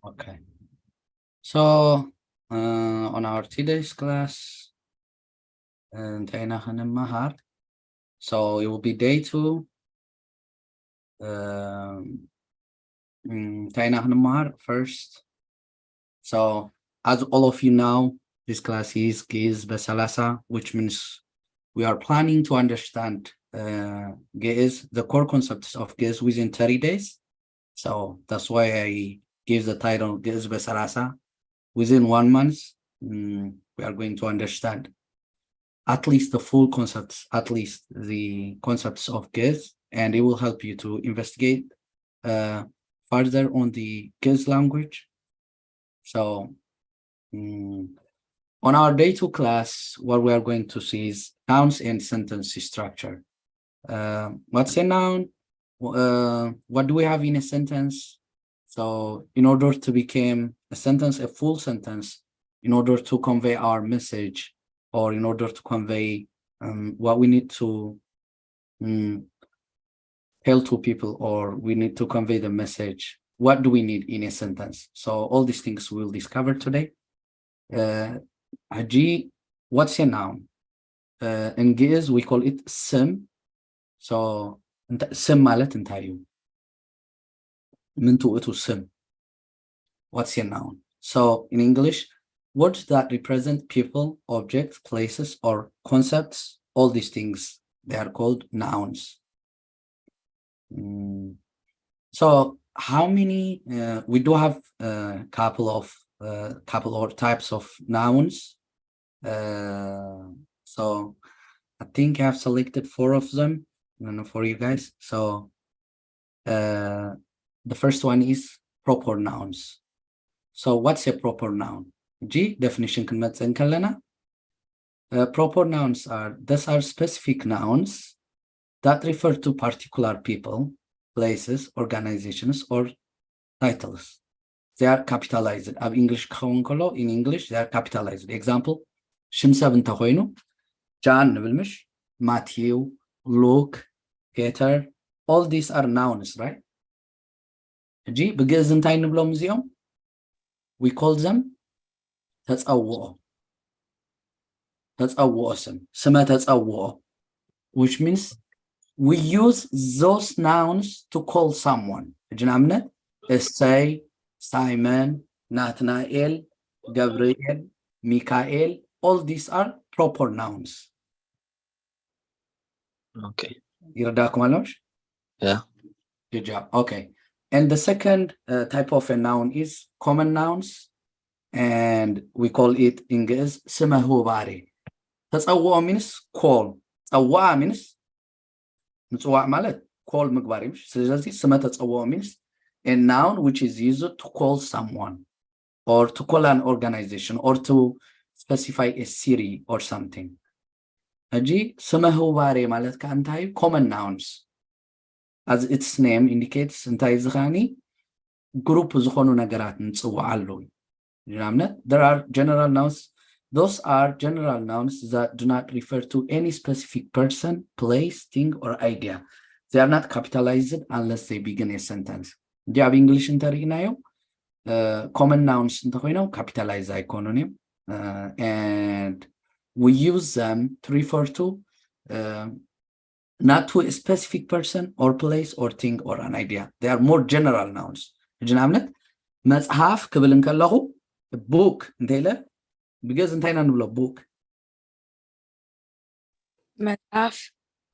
Okay. So on our today's class, so it will be day 2. First. So as all of you know, this class is Giz Besalasa, which means we are planning to understand Giz, the core concepts of Giz within 30 days. So that's why I give the title Giz Besalasa. Within 1 month, we are going to understand at least the full concepts, at least the concepts of Giz, and it will help you to investigate further on the Giz language. So on our day 2 class, what we are going to see is nouns and sentence structure. What's a noun? What do we have in a sentence? So in order to become a sentence, a full sentence, in order to convey our message, or in order to convey what we need to tell to people, or we need to convey the message, what do we need in a sentence? So all these things we'll discover today. Haji, what's a noun? In Giz, we call it sim. So sim ማለት እንታይ እዩ? ምንቱ እቱ sim? What's a noun? So in English, words that represent people, objects, places, or concepts, all these things, they are called nouns. So how many, we do have a couple or types of nouns. So I think I have selected 4 of them for you guys. So the first one is proper nouns. So what's a proper noun? G definition ክንመፅን ከለና proper nouns are specific nouns that refer to particular people, places, organizations, or titles. They are capitalized. Ab English in English they are capitalized. Example, ሽም ሰብ እንተኮይኑ John ንብልምሽ, Matthew, Luke, Peter, all these are nouns, right? G ብግዕዝ እንታይ ንብሎም እዚኦም? We call them ተፀውኦ ስም ስመ ተፀውኦ, which means we use those nouns to call someone. ንኣብነት እሰይ፣ Simon, Nathanael, Gabriel, Michael, all these are proper nouns. Okay. ይረዳኩም ኣለሽ? Yeah. Good job. Okay. And the second type of a noun is common nouns, and we call it in Giz ስመ ሁባሬ. ተፀውኦ means call. ፀዋዓ means ምፅዋዕ ማለት call ምግባር እዩ። ስለዚህ ስመ ተፀውኦ means a noun which is used to call someone, or to call an organization, or to specify a city or something. ሕጂ ስመ ሁባሬ ማለት ከዓ እንታይ? Common nouns. As its name indicates, እንታይ ዝኻኒ group ዝኾኑ ነገራት ንፅውዓሉ። There are general nouns. Those are general nouns that do not refer to any specific person, place, thing, or idea. They are not capitalized unless they begin a sentence. ኣብ English እንተሪእናዮ common nouns እንተኮይኖም capitalize ኣይኮኑን እዮም, and we use them to refer to not to a specific person or place or thing or an idea. They are more general nouns. ንኣብነት መፅሓፍ ክብል እንከለኹ book እንተኢለ ብገዝ እንታይ ኢና ንብሎ? book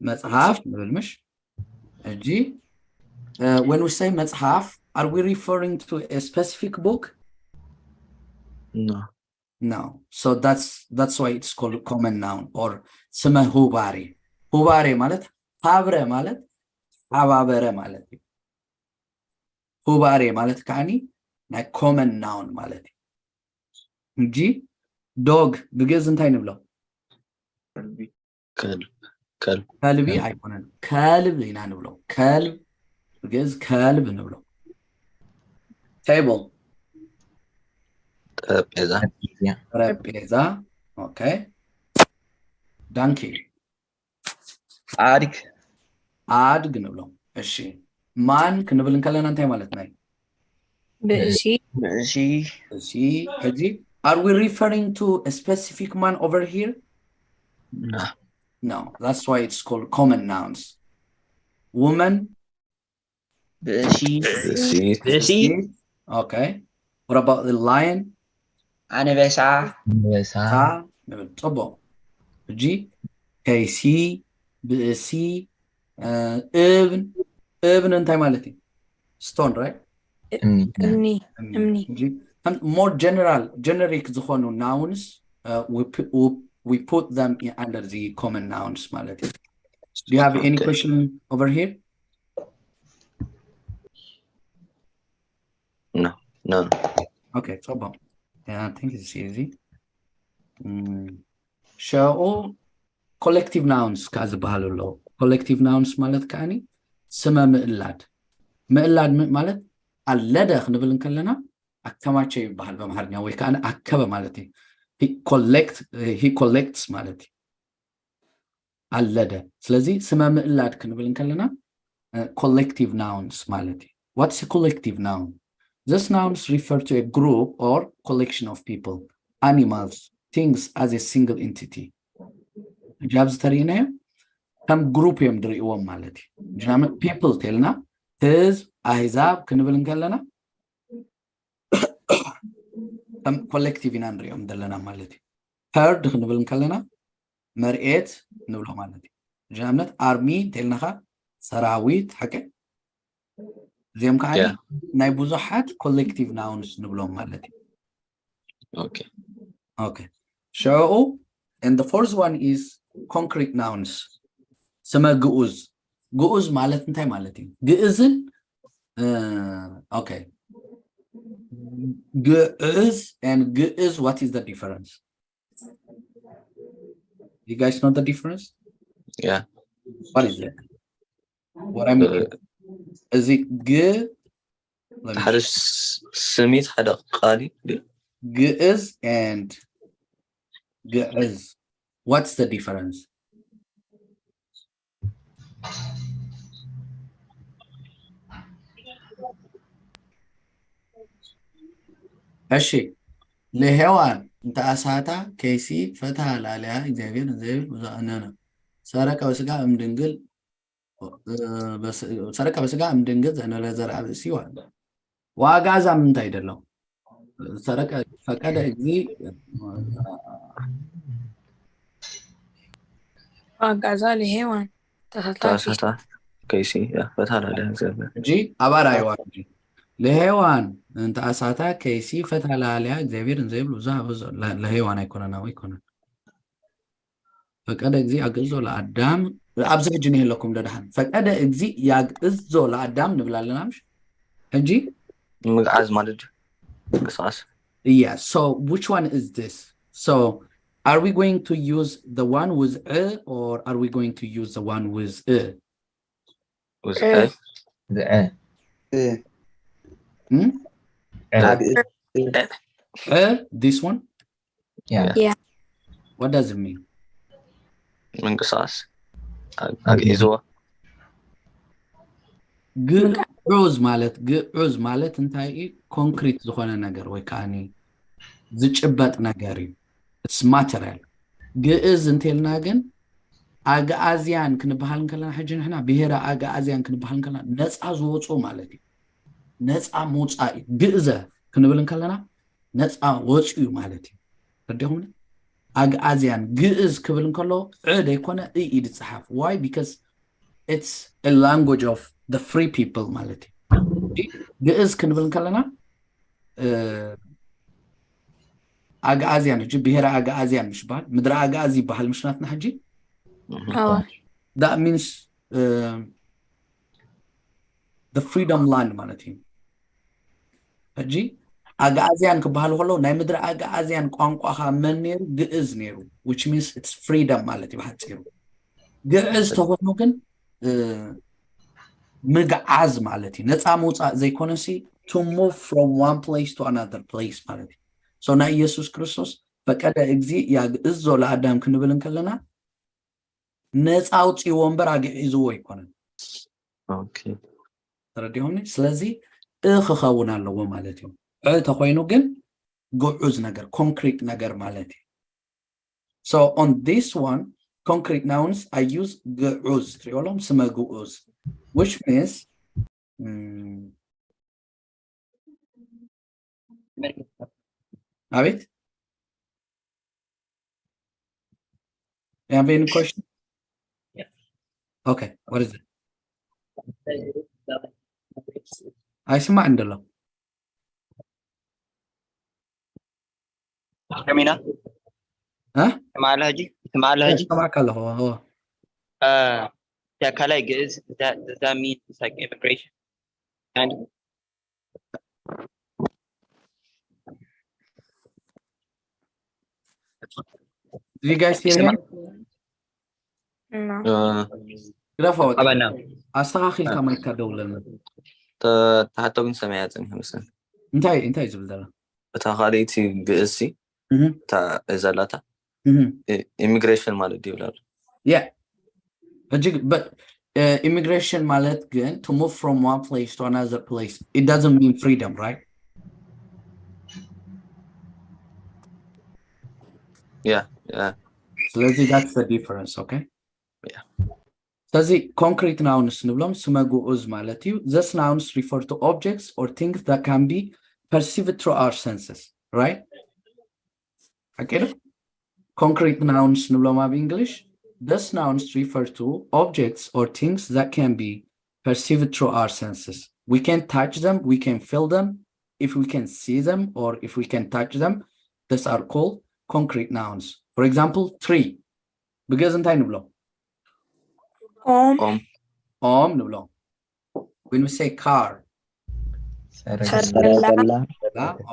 መፅሓፍ ንብል ምሽ? ሕጂ when we say መፅሓፍ, are we referring to a specific book? No. So that's why it's called common noun, or ስመ ሁባሬ. ሁባሬ ማለት ሃብረ ማለት ሓባበረ ማለት እዩ። ሁባሬ ማለት ከዓኒ ናይ common noun ማለት እዩ እንጂ dog ብግዕዝ እንታይ ንብሎ? ከልቢ ኣይኮነን፣ ከልብ ኢና ንብሎ። ከልብ ብግዕዝ ከልብ ንብሎ። table ጠረጴዛ። Okay. donkey አድግ ንብሎ። እሺ ማን ክንብል እንከለና እንታይ ማለት ናይ? بأسي See, are we referring to a specific man over here? No, that's why it's called common nouns. Woman. بأسي Okay. What about the lion? أنا Sa. طبعا. G. كيسي. بأسي. ابن انت مالتي. Stone, right? أمني More generic ዝኾኑ nouns, we put them under the common nouns مالتي. Do you have any question over here? No. Okay, طبعا. Yeah, I think it's easy. شاو collective nouns كذا بحالو collective nouns مالت كأني سما مقلاد مالت اللدى خنبل نكلنا أكما شيء بحال بمحرنا ويكأن أكبا مالتي he collects مالتي اللدى سلزي سما مقلاد خنبل نكلنا collective nouns مالتي. What's a collective noun? These nouns refer to a group or collection of people, animals, things as a single entity. جابز ترينه كم جروب يمدري يوم مالتي جنام people تلنا تز أحزاب كنبل نقلنا كم collective ينادري يوم دلنا مالتي herd كنبل نقلنا مرئت نقوله مالتي جنامنا army تلنا خا سراويت حكي زيهم كاني نايبوزو حد collective nouns نقولهم مالتي. Okay. So, and the fourth one is concrete nouns. سما جؤز. جؤز مالت انتي مالتي. جؤزن okay. جؤز and جؤز, what is the difference? You guys know the difference? Yeah. What is it? What I mean is it g? حدا سميت حدا قالي جؤز and جؤز. What's the difference? هالشيء لهوان انت اساتا كيسي فتح عليها اكزافير زي انا سرقه وسقا مدنقل بس سرقه وسقا مدنقل انا لازر على سيوا واغازا من تايدلو سرقه فقد اكزي واغازا لهوان تاساتا كيسي فتح عليها اكزافير جي ابارا يواجي لهوان انت اساتا كيسي فتح عليها اكزافير زي لهوان يكون انا ويكون فقد اكزي اغزو لادام ابزح جنيه لكم ددحن فقد اكزي ياغزو لادام نبلالنا مش انجي مقعز مالد قصاص. Yeah, so which one is this? So are we going to use the one with or are we going to use the one with with the this one? Yeah. What does it mean? من قصاص أجهزة عوز مالت انتاي concrete زخونة نجار ويكاني زجبت نجاري it's material جئز انتيلنا جن أجا أزيان كنبحال كلنا حجين إحنا بهرا أجا أزيان كنبحال كلنا نسعى زوجو مالتي نسعى موسعى جئزة كنبحال كلنا نسعى وجو مالتي رديهم أجا أزيان جئز كبلن كله عده يكون إيد الصحف. Why? Because it's a language of the free people مالتي جئز كنبحال كلنا أجا أزيان جي بهرا أجا أزيان مش بحال مدرا أجا أزي بحال مش ناتنا حجي. That means the freedom land مالتي حجي أجا أزيان كبحال هلو ناي مدرا أجا أزيان قانقوا خا من نيرو جئز نيرو which means it's freedom مالتي بحال تيرو جئز تهونو كن مقعز مالتي نتعا موصا زي كونسي to move from one place to another place مالتي so نا يسوس كريستوس فقدا اكزي ياغزو لادام كنبلن كلنا نتعا اوصي ومبر اغيزو يكونن اوكي ترديوني سلازي ክኸውን ኣለዎ ማለት እዩ ተኾይኑ ግን ጉዑዝ ነገር concrete ነገር ማለት እዩ so on this one concrete nouns I use ጉዑዝ ትሪኦሎም ስመ ጉዑዝ which means አቤት you have any question okay what is it አይስማ እንደለው Termina? ها مع الهجي مع الهجي سمعك الله هو yeah كلاي is does that mean it's like immigration and did you guys hear him No. كده فوت طبعا no استخاخي كما يكدولنا تحتو كن سمعتني مثلا انتي زبل دلا بتاخاليتي جئسي تا ازالاتا immigration ማለት ይብላል yeah but immigration ማለት ግን to move from one place to another place it doesn't mean freedom right yeah so that's the difference okay yeah ስለዚህ concrete nouns ንብሎም ስመ ጉዑዝ ማለት እዩ these nouns refer to objects or things that can be perceived through our senses right okay concrete nouns ንብሎም ኣብ English these nouns refer to objects or things that can be perceived through our senses we can touch them we can feel them if we can see them or if we can touch them these are called concrete nouns for example tree because እንታይ ንብሎም ንብሎም when we say car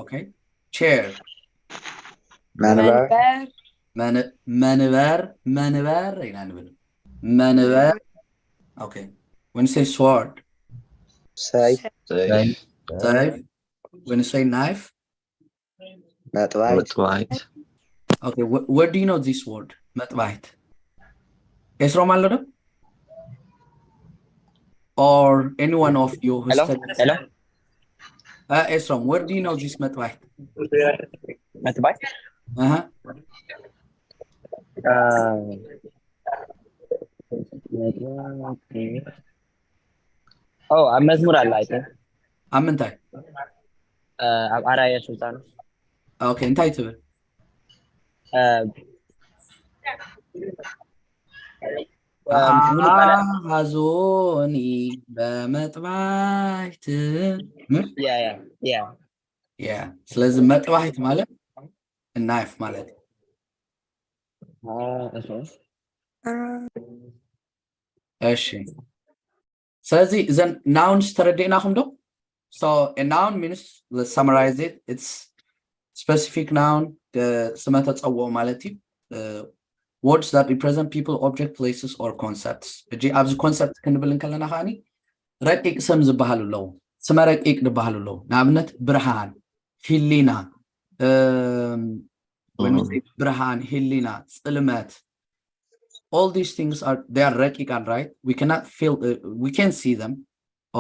okay chair መንበር ኢና ንብል መንበር okay when you say sword safe when you say knife መጥባይት okay where do you know this word መጥባይት እስሮም አለ ነው or anyone of you who studies hello Esrom, where do you know this መጥባይት متبعي ኣብ መዝሙር ኣለ ኣይተ ኣብ ምንታይ ኣብ ኣራያ ሱልጣን ኦኬ እንታይ ትብል ሃዞኒ በመጥባይት ያ ስለዚህ መጥባይት ማለት ናይፍ ማለት እሺ ስለዚህ then nouns ተረዲእናኹም ዶ so a noun means let's summarize it it's specific noun ስመ ተጸውዖ ማለት እዩ words that represent people object places or concepts እጂ ኣብዚ ኮንሰፕት ክንብል እንከለና ኻኒ ረቂቅ ስም ዝበሃሉ ኣለዉ ስመ ረቂቅ ዝበሃሉ ኣለዉ ንኣብነት ብርሃን ህሊና when we say ብርሃን ህሊና ጽልመት all these things they are raqiqan right we cannot feel we can see them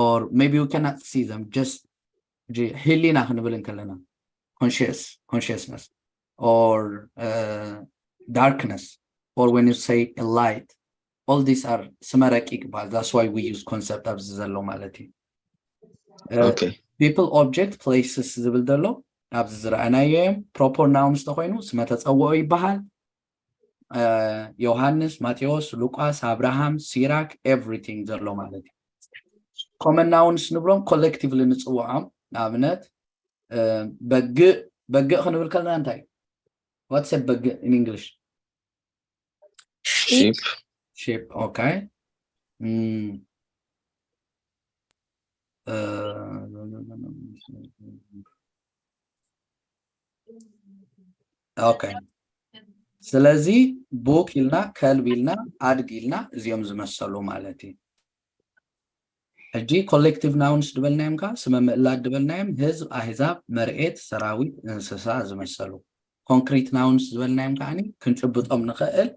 or maybe we cannot see them just hilina khnibel kalana consciousness or darkness or when you say a light all these are samaraqiq but that's why we use concept of zallo malati okay people object places zibel dalo abz zra'anayem proper nouns ተኮይኑ ስመ ተጸውዖ ይባሃል ዮሐንስ ማቴዎስ ሉቃስ አብርሃም ሲራክ everything ዘሎ ማለት እዩ common nouns ንብሎም collectively ንጽውዖም ንኣብነት በግእ ክንብል ከለና እንታይ what's a በግእ in English sheep okay okay ስለዚህ ቦክ ይልና ከልብ ይልና አድግ ይልና እዚኦም ዝመሰሉ ማለት እዩ እጂ ኮሌክቲቭ ናውንስ ድበልናዮም ካ ስመ ምእላድ ድበልናዮም ህዝብ አህዛብ መርኤት ሰራዊት እንስሳ ዝመሰሉ ኮንክሪት ናውንስ ድበልናዮም ካኒ ክንጭብጦም ንኽእል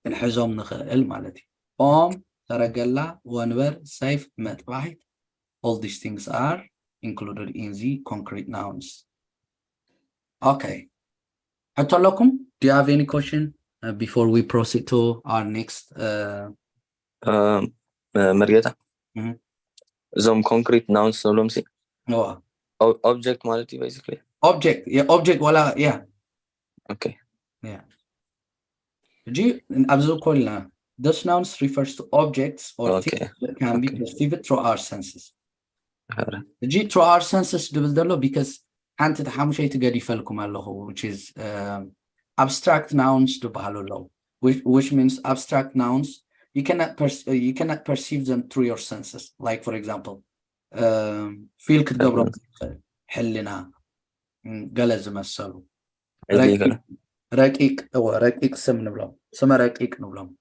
ክንሕዞም ንኽእል ማለት እዩ ኦም ሰረገላ ወንበር ሰይፍ መጥባሕት all these things are included in the concrete nouns. Okay. Atolakum, do you have any question before we proceed to our next مريتا Mhm. زوم concrete nouns نقولهم سي oh, object مالتي basically. object? Yeah, object ولا yeah. Okay. Yeah. G أبزو كلنا. Those nouns refers to objects or Okay. things that can be Okay. perceived through our senses. هذا. G through our senses دبلدلو because أنت تحمل شيء تقدر يفلكم الله which is abstract nouns تبهلو له which means abstract nouns you cannot perceive them through your senses. Like for example feel كتقبرو حلنا قلز مسلو Illegal. رقيق أو رقيق سم نبلهم سم رقيق نبلهم.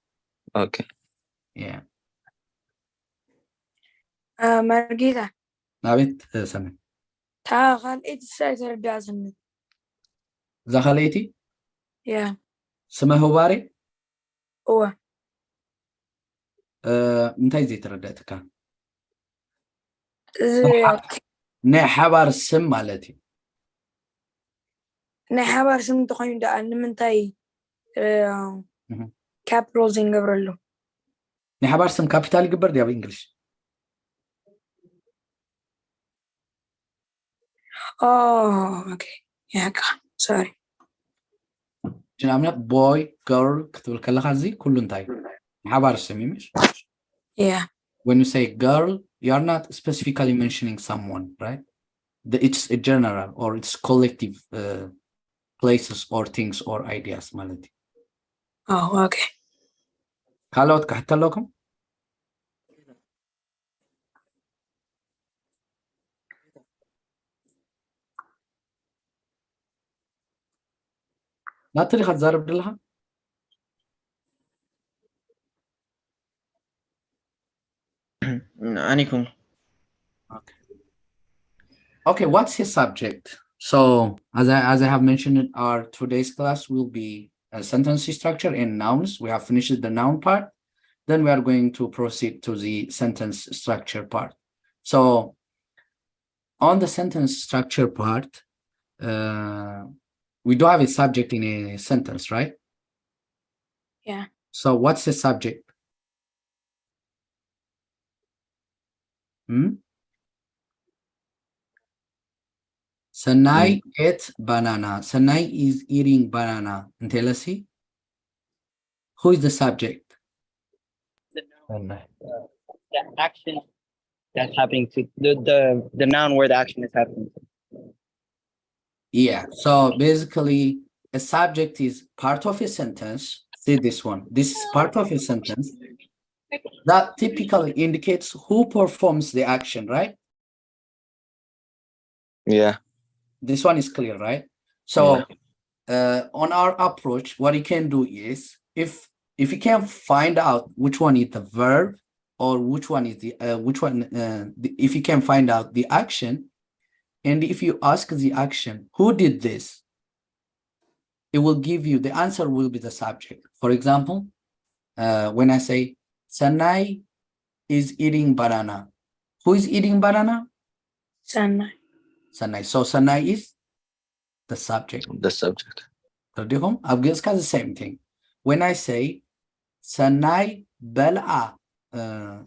Okay. Yeah. مرقيدة نابت سمي تعال إيد الساعة تربيع زمن زخليتي يا سمه هو باري هو متى زي ترددتك نه حبار السم مالتي نحبر سم تقيم ده أن من تاي كابروزين قبرلو نه حبار سم كابيتال جبر دي بالإنجليش أوكي يا كا سوري جنامنا boy girl كتبل كلا خازي كلن تاي حبار السم مش yeah when you say girl you are not specifically mentioning someone, right? It's a general or it's collective places or things or ideas مالتي. أوكي كالوت كحتى لكم لا تريخ تزارب لها. أنيكم. Okay, what's his subject? So as I have mentioned in our today's class will be a sentence structure and nouns. We have finished the noun part. Then we are going to proceed to the sentence structure part. So on the sentence structure part, we do have a subject in a sentence, right? Yeah. So what's the subject? Sanai ate banana. Sanai is eating banana. And tell us, who is the subject? The action that's happening to the noun where the action is happening. Yeah. So basically, a subject is part of a sentence. See this one. This is part of a sentence that typically indicates who performs the action, right? Yeah. This one is clear, right? So on our approach, what you can do is if you can find out which one is the verb or which one is the if you can find out the action, and if you ask the action, who did this? It will give you, the answer will be the subject. For example, when I say, Sanai is eating banana. Who is eating banana? Sanai. Sanai. So Sanai is the subject. The subject. The same thing. When I say, Sanai bel'a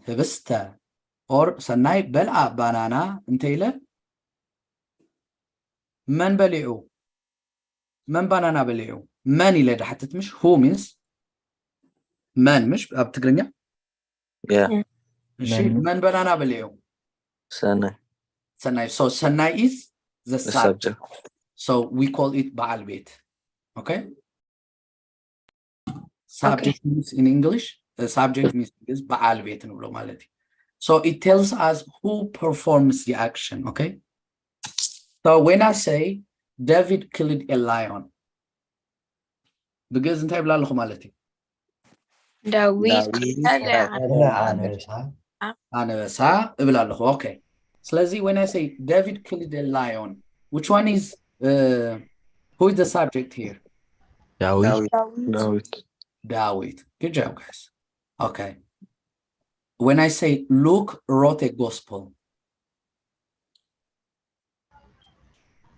hibista, or Sanai bel'a banana, انتيلا من بلعو من بانانا بلعو من إلى ده حتى مش هو means من مش بتقرنيا Yeah. من بانانا بلعو Sanai. So Sanai is the The subject. subject. So we call it Baal Beit. Okay? Subject means in English, the subject means is Baal Beit in normality. So it tells us who performs the action. Okay? So when I say David killed a lion, because انت يبلا لكم مالتي داويد أنا بس يبلا لكم. Okay. So when I say David killed a lion, which one is who is the subject here? David. Good job, guys. Okay. When I say Luke wrote a gospel,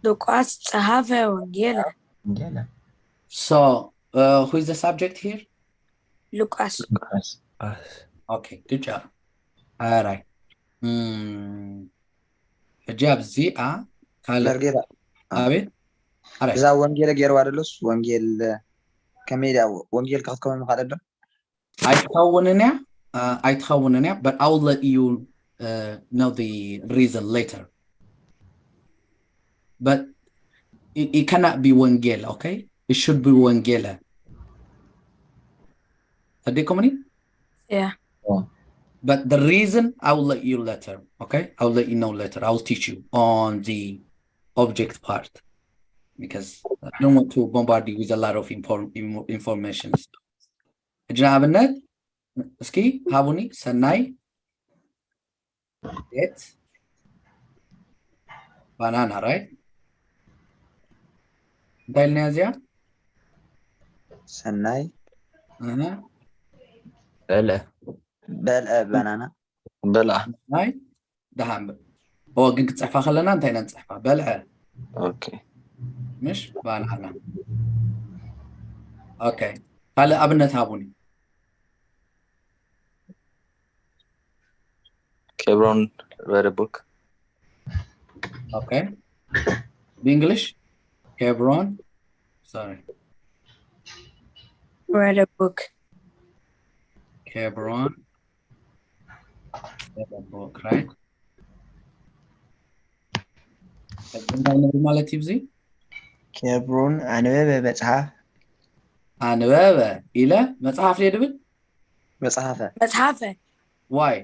ሉቃስ ጸሐፈ ወንጌለ Angela. So, who is the subject here? ሉቃስ Lucas. Okay, good job. All right. ሕጃብ እዚኣ ካልእ ጌራ ኣቤት ኣራይ እዛ ወንጌል ገይርዋ ደሎስ ወንጌል ከመይ ዳ ወንጌል ክትከውን ምኻድ ዶ ኣይትኸውንን እያ ኣይትኸውንን እያ but I will let you know the reason later. But it cannot be ወንጌል, okay? It should be ወንጌለ. صدقكمني? Yeah. But the reason I will let you later, okay? I will let you know later. I will teach you on the object part because I don't want to bombard you with a lot of information. እጅና ኣብነት እስኪ ሃቡኒ ሰናይ ቤት ባናና right? እንታይ ኢልና እዚኣ ሰናይ በልዐ በልዐ ባናና በልዐ ናይ ደሃን هو ግን ክትፅሕፋ ከለና እንታይ ኢና ንፅሕፋ በልዐ ኦኬ مش ባናና ኦኬ ካልእ ኣብነት ሃቡኒ Kebron read a book. Okay. English? Hebron? Sorry. read a book. Hebron. Read a book, right? ማለት ይብዚ ኬብሮን ኣነበበ መጽሓፍ ኣነበበ ኢለ መጽሓፍ ድብል መጽሓፈ መጽሐፈ ዋይ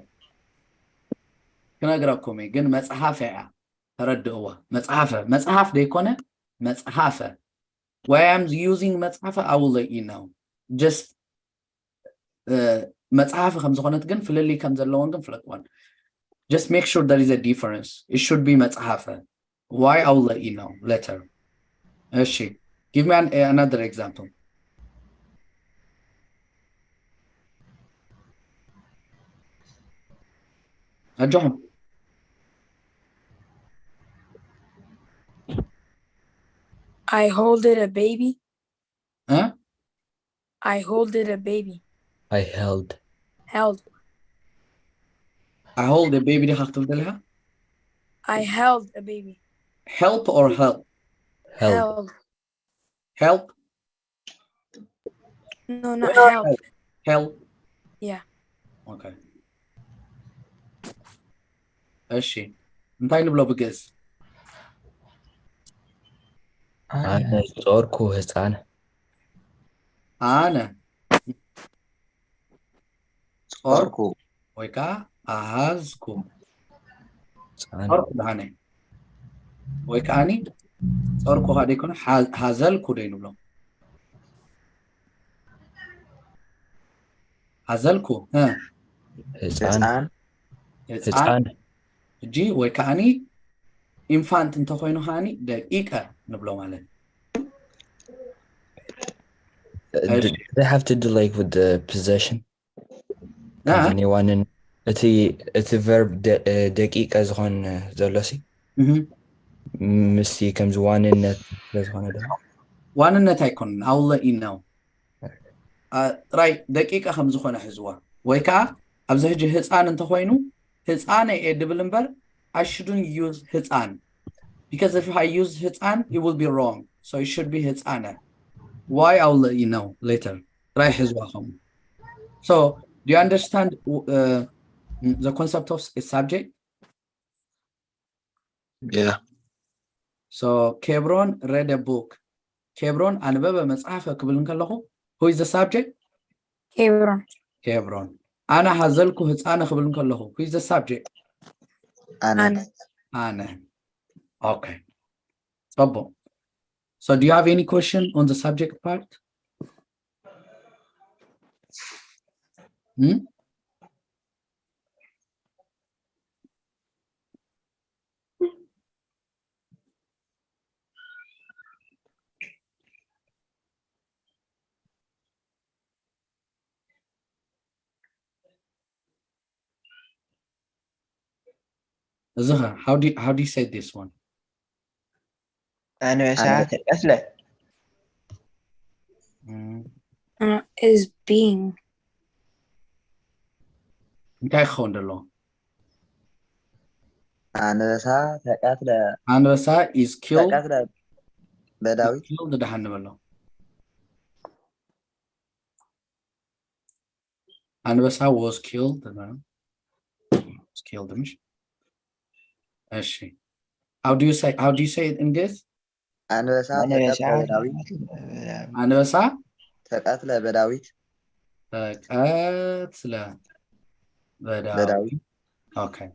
ክነግረኩም ግን መጽሓፈ እያ ተረድእዋ መጽሓፍ ደይኮነ መጽሓፈ why I'm using መጽሓፈ I will let you know just መጽሓፈ ከም ዝኾነት ግን ፍልሊ ከም ዘለዎን ግን ፍለጥዋን just make sure there is a difference. It should be መጽሓፈ why I will let you know later. እሺ give me another example. أجهم. I holded a baby. Huh? I holded a baby. I held. Held. I hold the baby دي هختبدلها. I held a baby. Help or help? Held. Help. No, not help. Help. Yeah. Okay. እሺ እንታይ ንብሎ ብግእዝ ኣነ ጾርኩ ህፃን ኣነ ጾርኩ ወይ ከዓ ኣሃዝኩ ህፃን ጾርኩ ድሃነ ወይ ከዓኒ ጾርኩ ካ ደይኮነ ሃዘልኩ ደይ ንብሎ ሃዘልኩ ህፃን ህፃን እጂ ወይ ከዓኒ ኢንፋንት እንተኮይኑ ከዓኒ ደቂቀ ንብሎ ማለት Do they have to do like with the possession? Anyone in it's a verb ደቂቀ ዝኾን ዘሎሲ ምስቲ ከምዚ ዋንነት ዝኾነ ዶ ዋንነት ኣይኮንን I will let you know ጥራይ ደቂቀ ከም ዝኾነ ሕዝዋ ወይ ከዓ ኣብዚ ሕጂ ህፃን እንተኮይኑ ህፃነ እየ ድብል እምበር I shouldn't use ህፃን because if I use ህፃን it will be wrong so it should be ህፃነ why I will let you know later ጥራይ ሕዝዋ ኸም so do you understand the concept of a subject? Yeah. So Kebron read a book. Kebron ኣነበበ መጽሓፈ ክብል እንከለኹ who is the subject? Hebron. Kebron. ኣነ ሃዘልኩ ህፃነ ክብል እንከለኹ who is the subject? ኣነ. Okay. Trouble. So do you have any question on the subject part? Zaha, how do you say this one? أنا ساعات أسلة Is being. እንታይ ክኸውን ደሎ ኣንበሳ ተቃትለ ኣንበሳ is killed ተቃትለ በዳዊት killed ድሓን ንበሎ ኣንበሳ was killed مش እሺ how do you say it in this ኣንበሳ ተቃትለ በዳዊት ኣንበሳ ተቃትለ በዳዊት ተቃትለ በዳዊት በዳዊት okay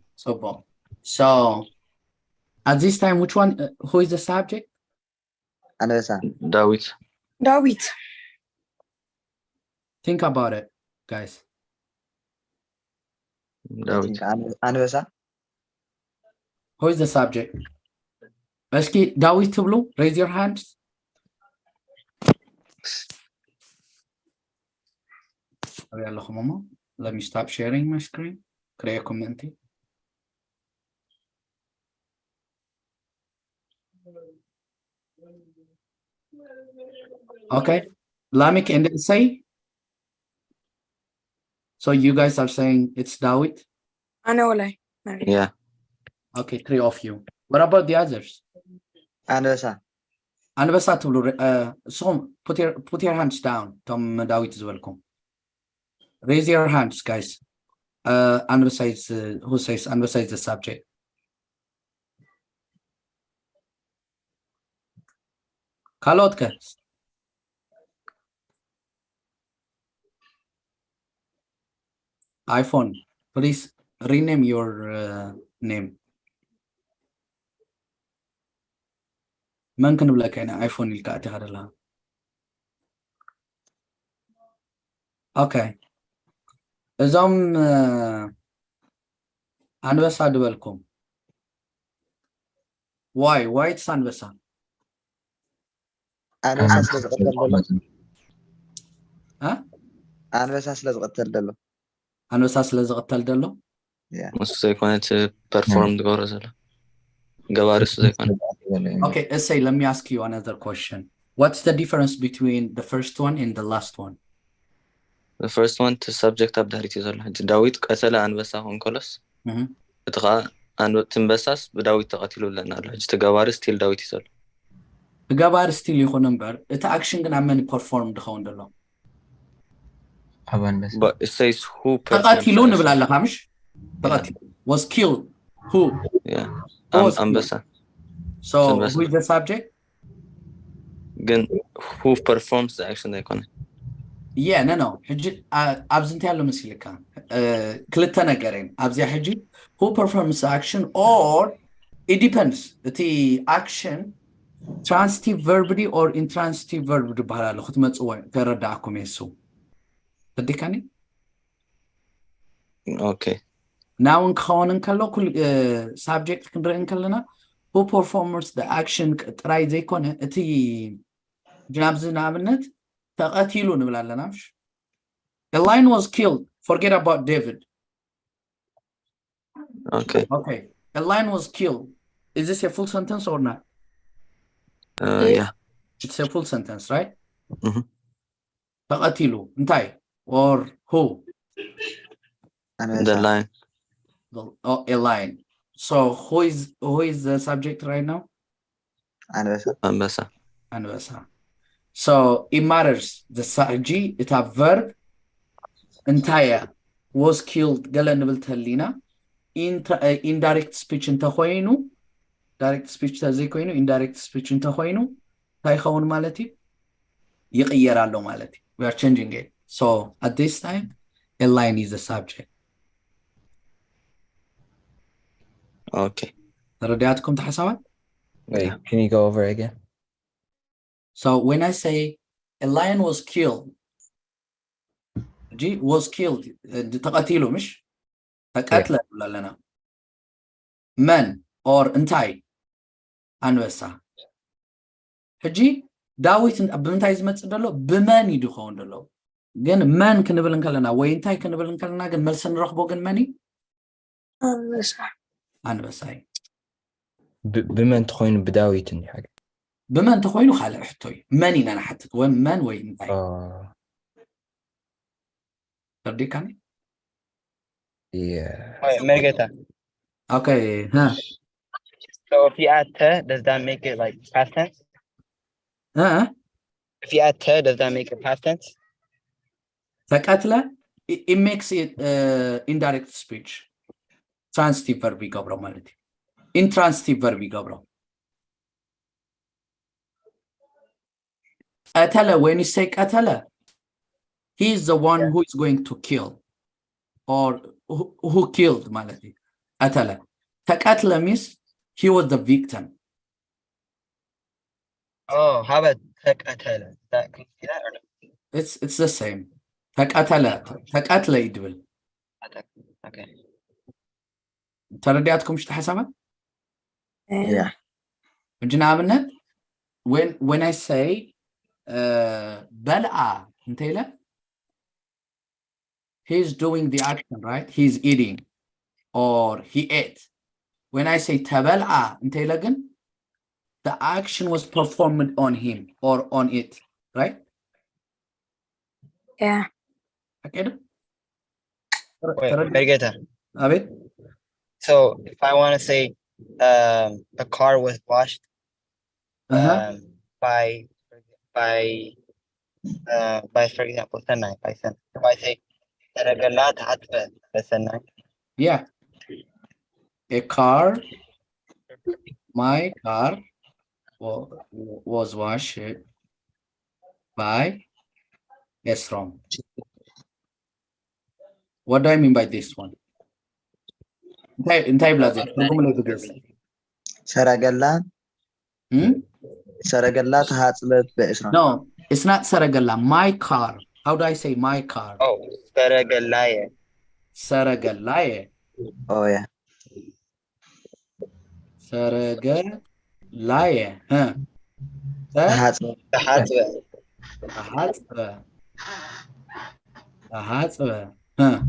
so at this time which one who is the subject ኣንበሳ ዳዊት Dawit. think about it guys ዳዊት ኣንበሳ who is the subject እስኪ ዳዊት ትብሉ raise your hands let me stop sharing my screen create a comment okay Lamik and say so you guys are saying it's Dawit أنا ولا. yeah okay 3 of you what about the others ኣንበሳ ኣንበሳ ትብሉ so put your hands down tom Dawit ዝበልኩም raise your hands guys ኣንበሳ is who says ኣንበሳ is the subject ካልኦት ከ iPhone please rename your name من كنبلك أنا iPhone الكاتي هذا لها okay إذن أنبسا دبلكم why it's أنبسا ኣንበሳ ስለዝቀተል ደሎ ها ኣንበሳ ስለዝቀተል ደሎ أنبسا ስለዝقتل دلو مش زي كانت perform تقول زلا جوارس زي كان okay let's say let me ask you another question what's the difference between the first one and the last one the first one to subject أبداريتي زلا داويت قتل أنبسا هون كلس اتقى أن تنبساس بداويت تقتلوا لنا له جت جوارس تيل داويت زلا جوار ستيل يكون نمبر إت action كن عمني perform دخون دلو أبان بس but it says who performs تقاتلون the بلا action. لا خامش تقاتل was killed who yeah Who was أنبسا so تنبسا. who is the subject Again, who performs the action they can yeah no حجي أبزنتي على مسيلة كان كلتا نجارين أبزي حجي who performs the action or it depends the action transitive verbally or intransitive verbally بحالا لخد متصوين كرداكم يسو تديكاني okay now نكون نكلو كل subject كنرين كلنا who performs the action تراي زي كونه تي جنابزنا عملت تقاتلوا نبلا لناش the lion was killed forget about David okay okay the lion was killed is this a full sentence or not yeah it's a full sentence right Mhm. تقاتلوا انتي or who the ኣንበሳ line a lion so who is the subject right now ኣንበሳ أنبسا أنبسا so it matters the sarji it a verb entire was killed قال نبل تلينا indirect speech انت خوينو direct speech تزي كوينو indirect speech انت خوينو تاي خون مالتي يغير له مالتي we are changing it so at this time a line is the subject okay تردياتكم تحسبات Wait, can you go over again? so when I say a lion was killed G was killed تقاتلوا مش تقاتل ولا لنا من or انتاي أنبسا حجي داويت بمنتاي زمت دلو بمن يدخون دلو جن من كنبلن كلنا وينتاي كنبلن كلنا جن ملسن رخبو جن مني أنبسا. أنبساي بمن تخوين بداويتني حاجة بمن تخوينو خالق حتوي مني أنا حتى وين من وين طيب تردي كاني yeah. Wait, Margarita. أوكي ها So if you add te, does that make it like past tense? ها If you add te, does that make it past tense? تقاتله it makes it indirect speech transitive verb يقبره مالتي intransitive verb يقبره قتله when you say قتله he is the one who is going to kill or who killed مالتي قتله تقاتله means he was the victim. Oh, how about tekatela? That can you see that or no? It's the same. تقاتله يدبل. Okay. تردياتكم شو حسابات؟ Yeah. جنا عملنا when I say بلع انت لا he's doing the action, right? He's eating or he ate. When I say تبلع انت لا the action was performed on him or on it, right? Yeah. كده Wait, Margarita. أبيت So if I want to say the car was washed by for example Senai by Sen. If I say ترجلات عتبة بسناي. yeah, a car, my car was washed by Esrom. What do I mean by this one? انتهي بلازم ترجم لي بجز. سرقلات سرقلات هاتبت بإسرام. No, it's not Saragala. My car. How do I say my car? Oh, ترجلاية. Saragalaye. Oh yeah. Saragalaye. Huh. هاتبت. حاتبة. Ahatzba. Huh.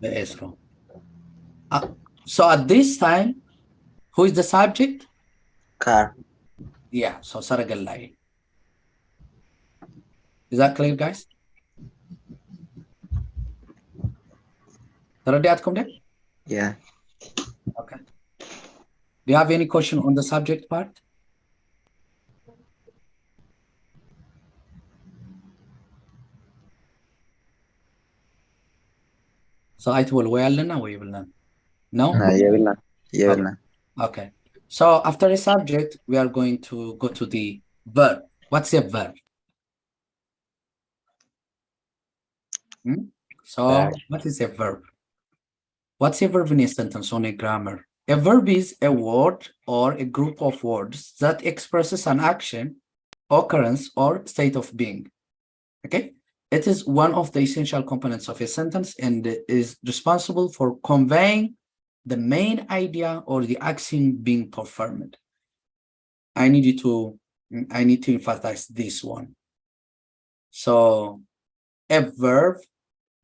The Esro. So at this time, who is the subject? Car. Yeah, so Saragalaye. Is that clear, guys? تردياتكم ده? Yeah. Okay. Do you have any question on the subject part? So I will well or you will learn? No? يبلنا. Okay. So after a subject, we are going to go to the verb. What's a verb? So what is a verb? What's a verb in a sentence on a grammar? A verb is a word or a group of words that expresses an action, occurrence, or state of being. Okay? It is one of the essential components of a sentence and is responsible for conveying the main idea or the action being performed. I need to emphasize this one. So a verb,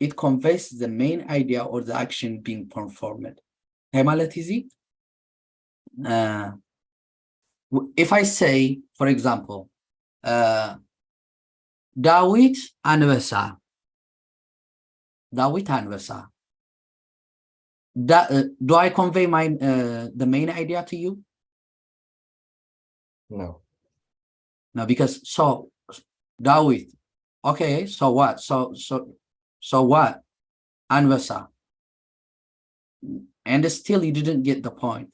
it conveys the main idea or the action being performed. If I say, for example, Dawit Anvesa. Do I convey my the main idea to you? No. No, because so Dawit. Okay, so what? So what? Anvesa. And still you didn't get the point.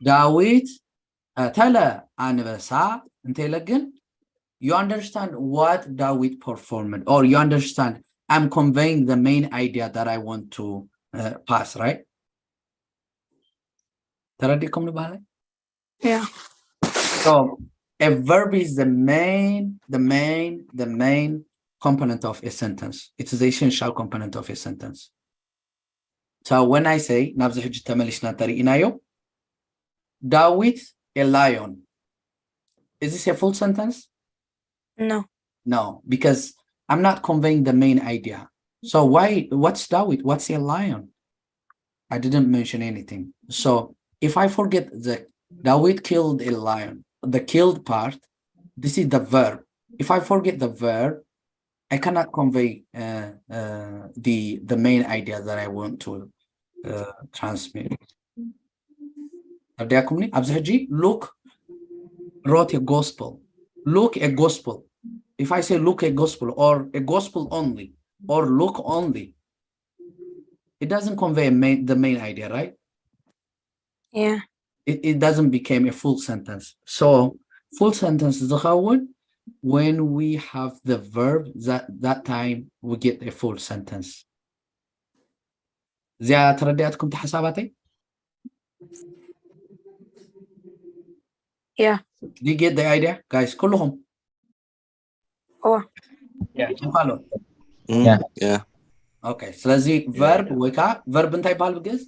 Dawit Tala Anvesa until again. You understand what Dawit performed, or you understand I'm conveying the main idea that I want to pass, right? Yeah. So a verb is the main component of a sentence. It's the essential component of a sentence. So when I say Dawit a lion, is this a full sentence? No. No, because I'm not conveying the main idea. So what's Dawit? What's a lion? I didn't mention anything. So if I forget the David killed a lion. The killed part, this is the verb. If I forget the verb, I cannot convey the main idea that I want to transmit. أبدأكم أبزهجي Luke wrote a gospel. Luke a gospel. If I say Luke a gospel or a gospel only or Luke only, it doesn't convey the main idea, right? Yeah. It doesn't become a full sentence. So full sentence is when we have the verb that time we get a full sentence. زي تردياتكم تحساباتي؟ Yeah. Do you get the idea, guys? كلهم. Oh. Yeah. Yeah. Okay. ስለዚህ verb ወይካ verb እንታይ ይባሃል ብግዕዝ?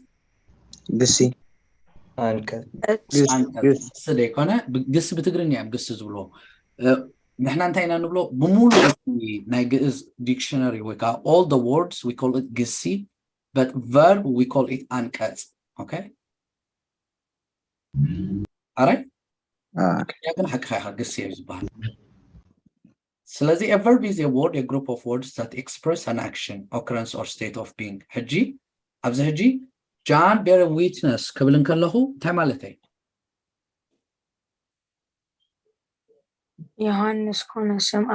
ግሲ It's ስለ ይኮነ ግስ ብትግርኛ እዮም ግስ ዝብልዎ ንሕና እንታይ ኢና ንብሎ ብሙሉእ ናይ ግዕዝ ዲክሽነሪ ወይ ከዓ all the words we call it ግሲ but verb we call it አንቀጽ. Okay? Alright? Okay. ግን ሓቂ ኸ ግሲ እዩ ዝበሃል ስለዚህ a verb is a word, a group of words that express an action, occurrence or state of being. ሕጂ ኣብዚ ሕጂ John bear witness ክብል እንከለኹ እንታይ ማለት እዩ? Johannes ኮነ ሰምዓ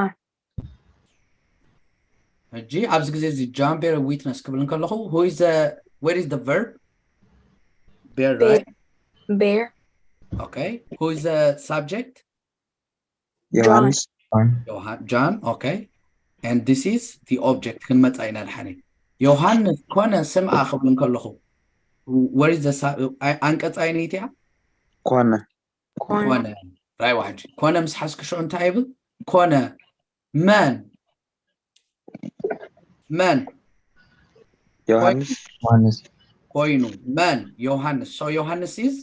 ሕጂ ኣብዚ ግዜ እዚ John bear witness ክብል እንከለኹ where is the verb? Bear, right? bear Okay. Who is the subject? ዮሐንስ John, okay. And this is the object. ክንመፃ ኢና ድሓኒ ዮሃንስ ኮነ ሰምዓ ክብል እንከለኹ where is the አንቀፅ ዓይነት እያ? ኮነ ኮነ ራይ ዋሕጂ ኮነ ምስ ሓስክሽዑ እንታይ ይብል? ኮነ መን ዮሐንስ ኮይኑ መን ዮሃንስ. So ዮሃንስ is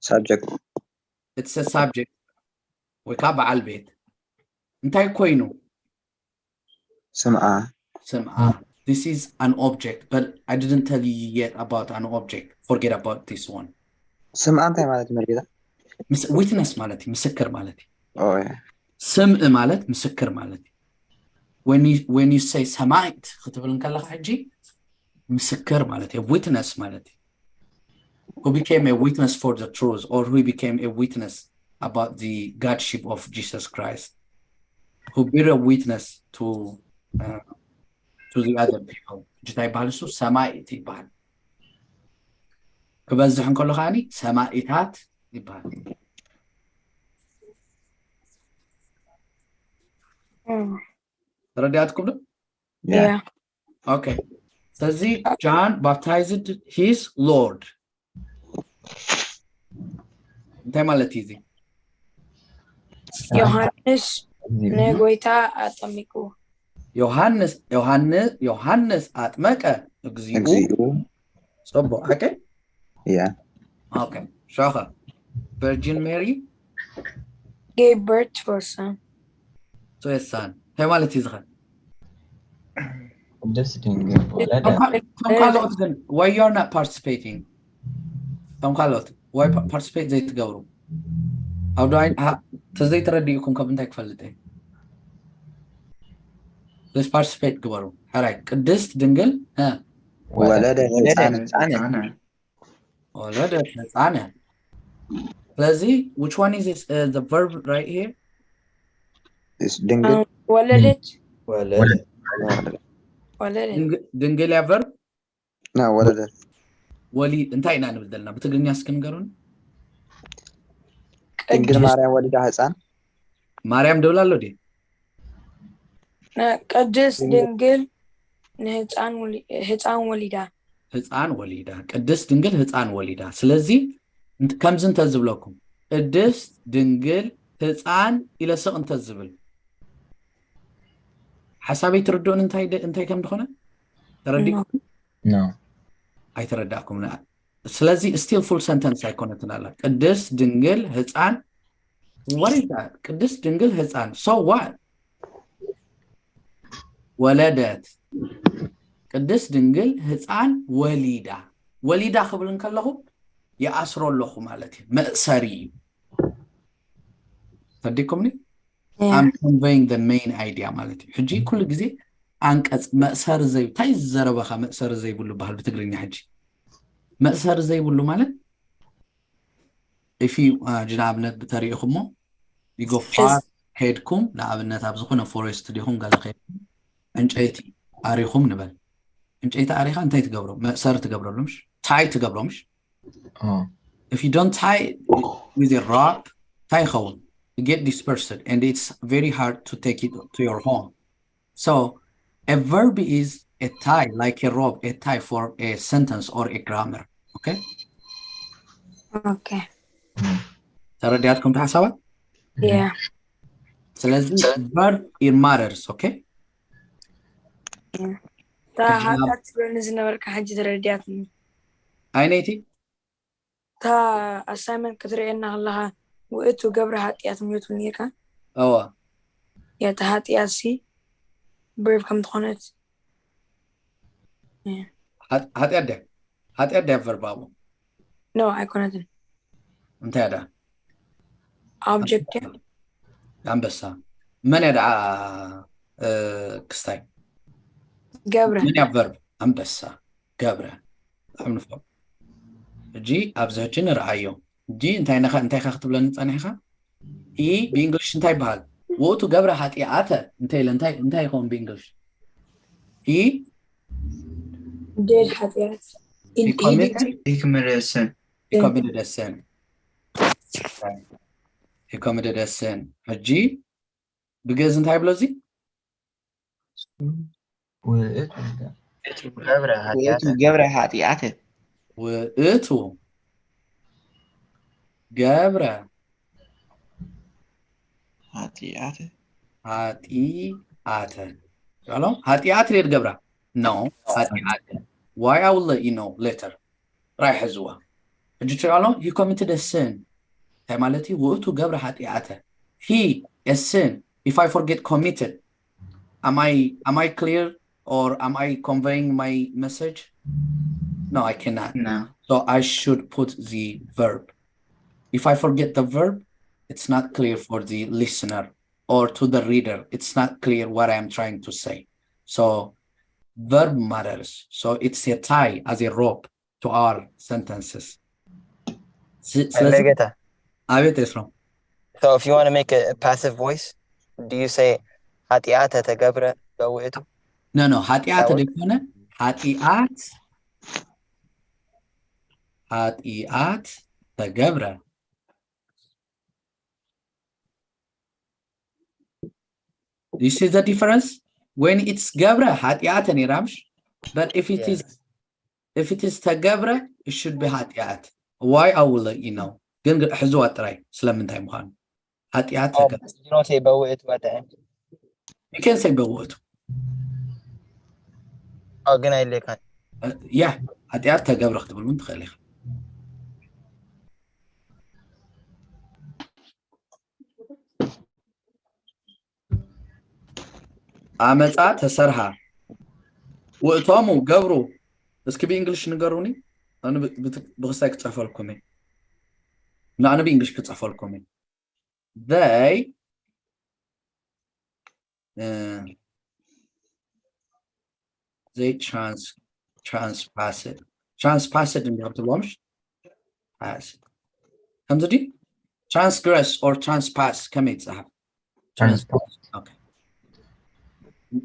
subject it's a subject ወይ ከዓ በዓል ቤት እንታይ ኮይኑ ስምዓ this is an object but I didn't tell you yet about an object. Forget about this one. ስምዓ እንታይ ማለት መርጌታ? witness ማለት ምስክር ማለት Oh, ስምዕ ማለት ምስክር ማለት when you say ሰማዕት ክትብል እንከለኻ ሕጂ ምስክር ማለት witness ማለት who became a witness for the truth or who became a witness about the godship of Jesus Christ, who bear a witness to the other people. እንታይ ይበሃል እሱ? ሰማዕት ይበሃል። ክበዝሕ እንከሎ ከዓኒ ሰማዕታት ይበሃል። ተረዳእትኩም ዶ? Yeah. Okay. ስለዚህ John baptized his Lord. እንታይ ማለት እዩ እዚ? ዮሐንስ ንጎይታ አጠሚቁ ዮሐንስ አጥመቀ እግዚኡ ጽቡቅ ኦኬ ኦኬ ሻኻ Virgin Mary gave birth to a son. to a son. እንታይ ማለት እዩ ዝኸ? why you are not participating? ካልኦት why participate ዘይትገብሩ? how do I ተዘይተረዲእኩም ካብ እንታይ ክፈልጥ እየ? let's participate ግበሩ። ሕራይ ቅድስት ድንግል ወለደት ህፃነ ስለዚህ which one is the verb right here? ድንግል ወለደት ድንግል ያ verb ወለደት ወሊድ እንታይ ኢና ንብል ዘለና ብትግርኛ እስኪ ንገሩን? ድንግል ማርያም ወሊዳ ህፃን ማርያም ደውላ ኣሎ ዲ ቅድስት ድንግል ህፃን ወሊዳ ቅድስት ድንግል ህፃን ወሊዳ። ስለዚ ከምዚ እንተዝብለኩም ቅድስት ድንግል ህፃን ኢለስቕ እንተዝብል ሓሳበይ ትርድኡን እንታይ ከም ድኾነ ተረዲእኩም? ኣይተረዳእኩም። ስለዚ still full sentence ኣይኮነትን ኣላ ቅድስት ድንግል ህፃን what is that? ቅድስት ድንግል ህፃን so what? ወለደት ቅድስት ድንግል ህፃን ወሊዳ ክብል እንከለኹ يأسرو اللخو مالتي مأسري فديكمني I'm conveying the main idea مالتي حجي كل جزي عنك مأسر زي تايز زربخا مأسر زي بلو بحال بتقريني حجي مأسر زي بلو مالت if you جنابنا بطريقكم you go far headكم لعبنا تابزخونا forest ديهم قال خير انجيتي عريخم نبل انجيتي عريخا انتي تقبرو مأسر تقبرو لمش تاي تقبرو مش if you don't tie it with a rope tie hole you get dispersed and it's very hard to take it to your home so a verb is a tie like a rope a tie for a sentence or a grammar okay Okay. تردياتكم تحسبت Yeah. ስለዚህ verb it matters okay تا هات نزنبر كحاجة تردياتني عينيتي تا assignment كترينا لها وقتو قبر هاتيات ميوت منيركا اه يا تهاتيات سي بريف كم تخونت هتقدر verb ابو No, I couldn't. انت هذا Object. أنبسا من يدعى كستاي قبره. من يعبر أنبسا قبره عم نفهم جي أبزهجن رأيو جي انتي خاخت بلن تانيخا إي بإنجلش انتي بحال ووتو قبره حتي عاتا انتي يخون بإنجلش إي Did هاتيات. He committed يكمل السن He committed a sin He committed a sin هجي بجاز انتي بلوزي قبره هاتياته وإتو قبره هاتياته هاتياته Hello? هاتياته ليد قبره No هاتياته Why I will let you know later رايح زوا هجي تقولون he committed a sin هي مالتي وإتو قبره هاتياته He a sin if I forget committed am I clear or am I conveying my message? No, I cannot. No. So I should put the verb. If I forget the verb, it's not clear for the listener or to the reader. It's not clear what I'm trying to say. So verb matters. So it's a tie as a rope to our sentences. Megata. أبيت اسمه. So if you want to make a passive voice, do you say hatiata tagabra bawitu? No, هاتيات ديكونه هاتيات تجبره. Do you see the difference? When it's gabra, hatiat and ramsh, but if it is tagabra, it should be hatiat. Why I will let you know. Then حزوات تراي سلام من تايم خان. hatiat tagabra. You don't say bawitu at the end. You can say بوت. Oh, gonna like Yeah, hatiat tagabra اختبر من تخلي. عمتا تسرها. وقتامو قبرو. بس كبي انجلش نقروني. أنا بغساك تعرفوا لا أنا بإنجلش كتصفوا لكم they transpass it اللي بتقولهمش pass كم تدي transgress or transpass كم يتصحف transpass okay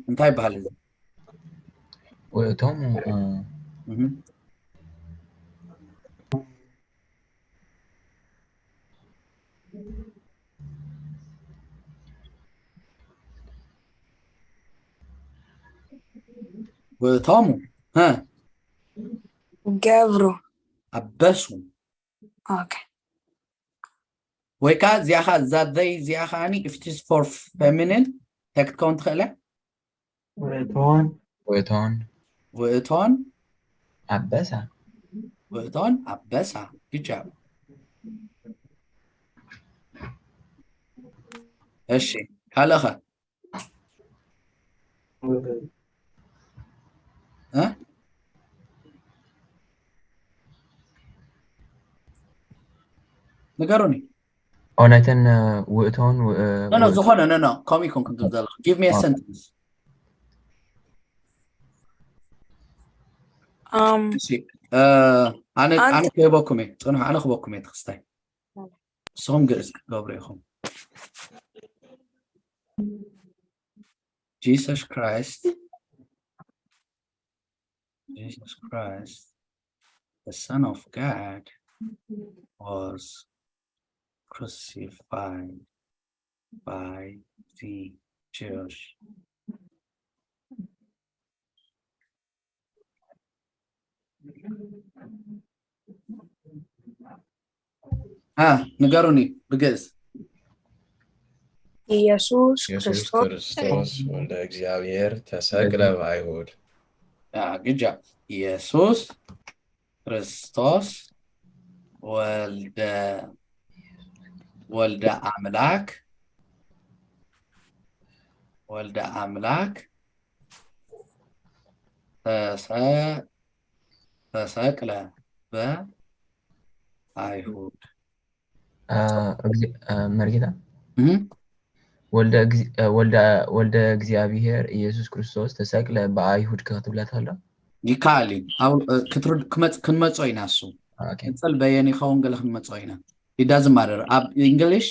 انتهي بهالي وتوم وتامو ها قبره. عبسو Okay. ويكا زياخا ذات ذي زياخا اني if it is for feminine هيك تكون تخيله وإتون عبسة عبسة good job هالشي هالأخا ها ንገሩኒ او نايتن وقتون no ዝኾነ no كم يكون كنت بدل give me a sentence أنا كيبوكم أنا خبوكم تخستي صوم جرس قبريهم Jesus Christ the Son of God was crucified by the Jews. ንገሩኒ ብግዕዝ ኢየሱስ ኢየሱስ ክርስቶስ ክርስቶስ ወልደ እግዚአብሔር ተሰቅለ በአይሁድ ግጃ ኢየሱስ ክርስቶስ ወልደ አምላክ ተሰቅለ በአይሁድ مرجتا ወልደ እግዚአብሔር ኢየሱስ ክርስቶስ ተሰቅለ በአይሁድ ከተብላት አለ ይካሊ ክንመጽኦ ኢና እሱ ቅፅል በየኒ ኸውን ገለ ክንመጽኦ ኢና it doesn't matter English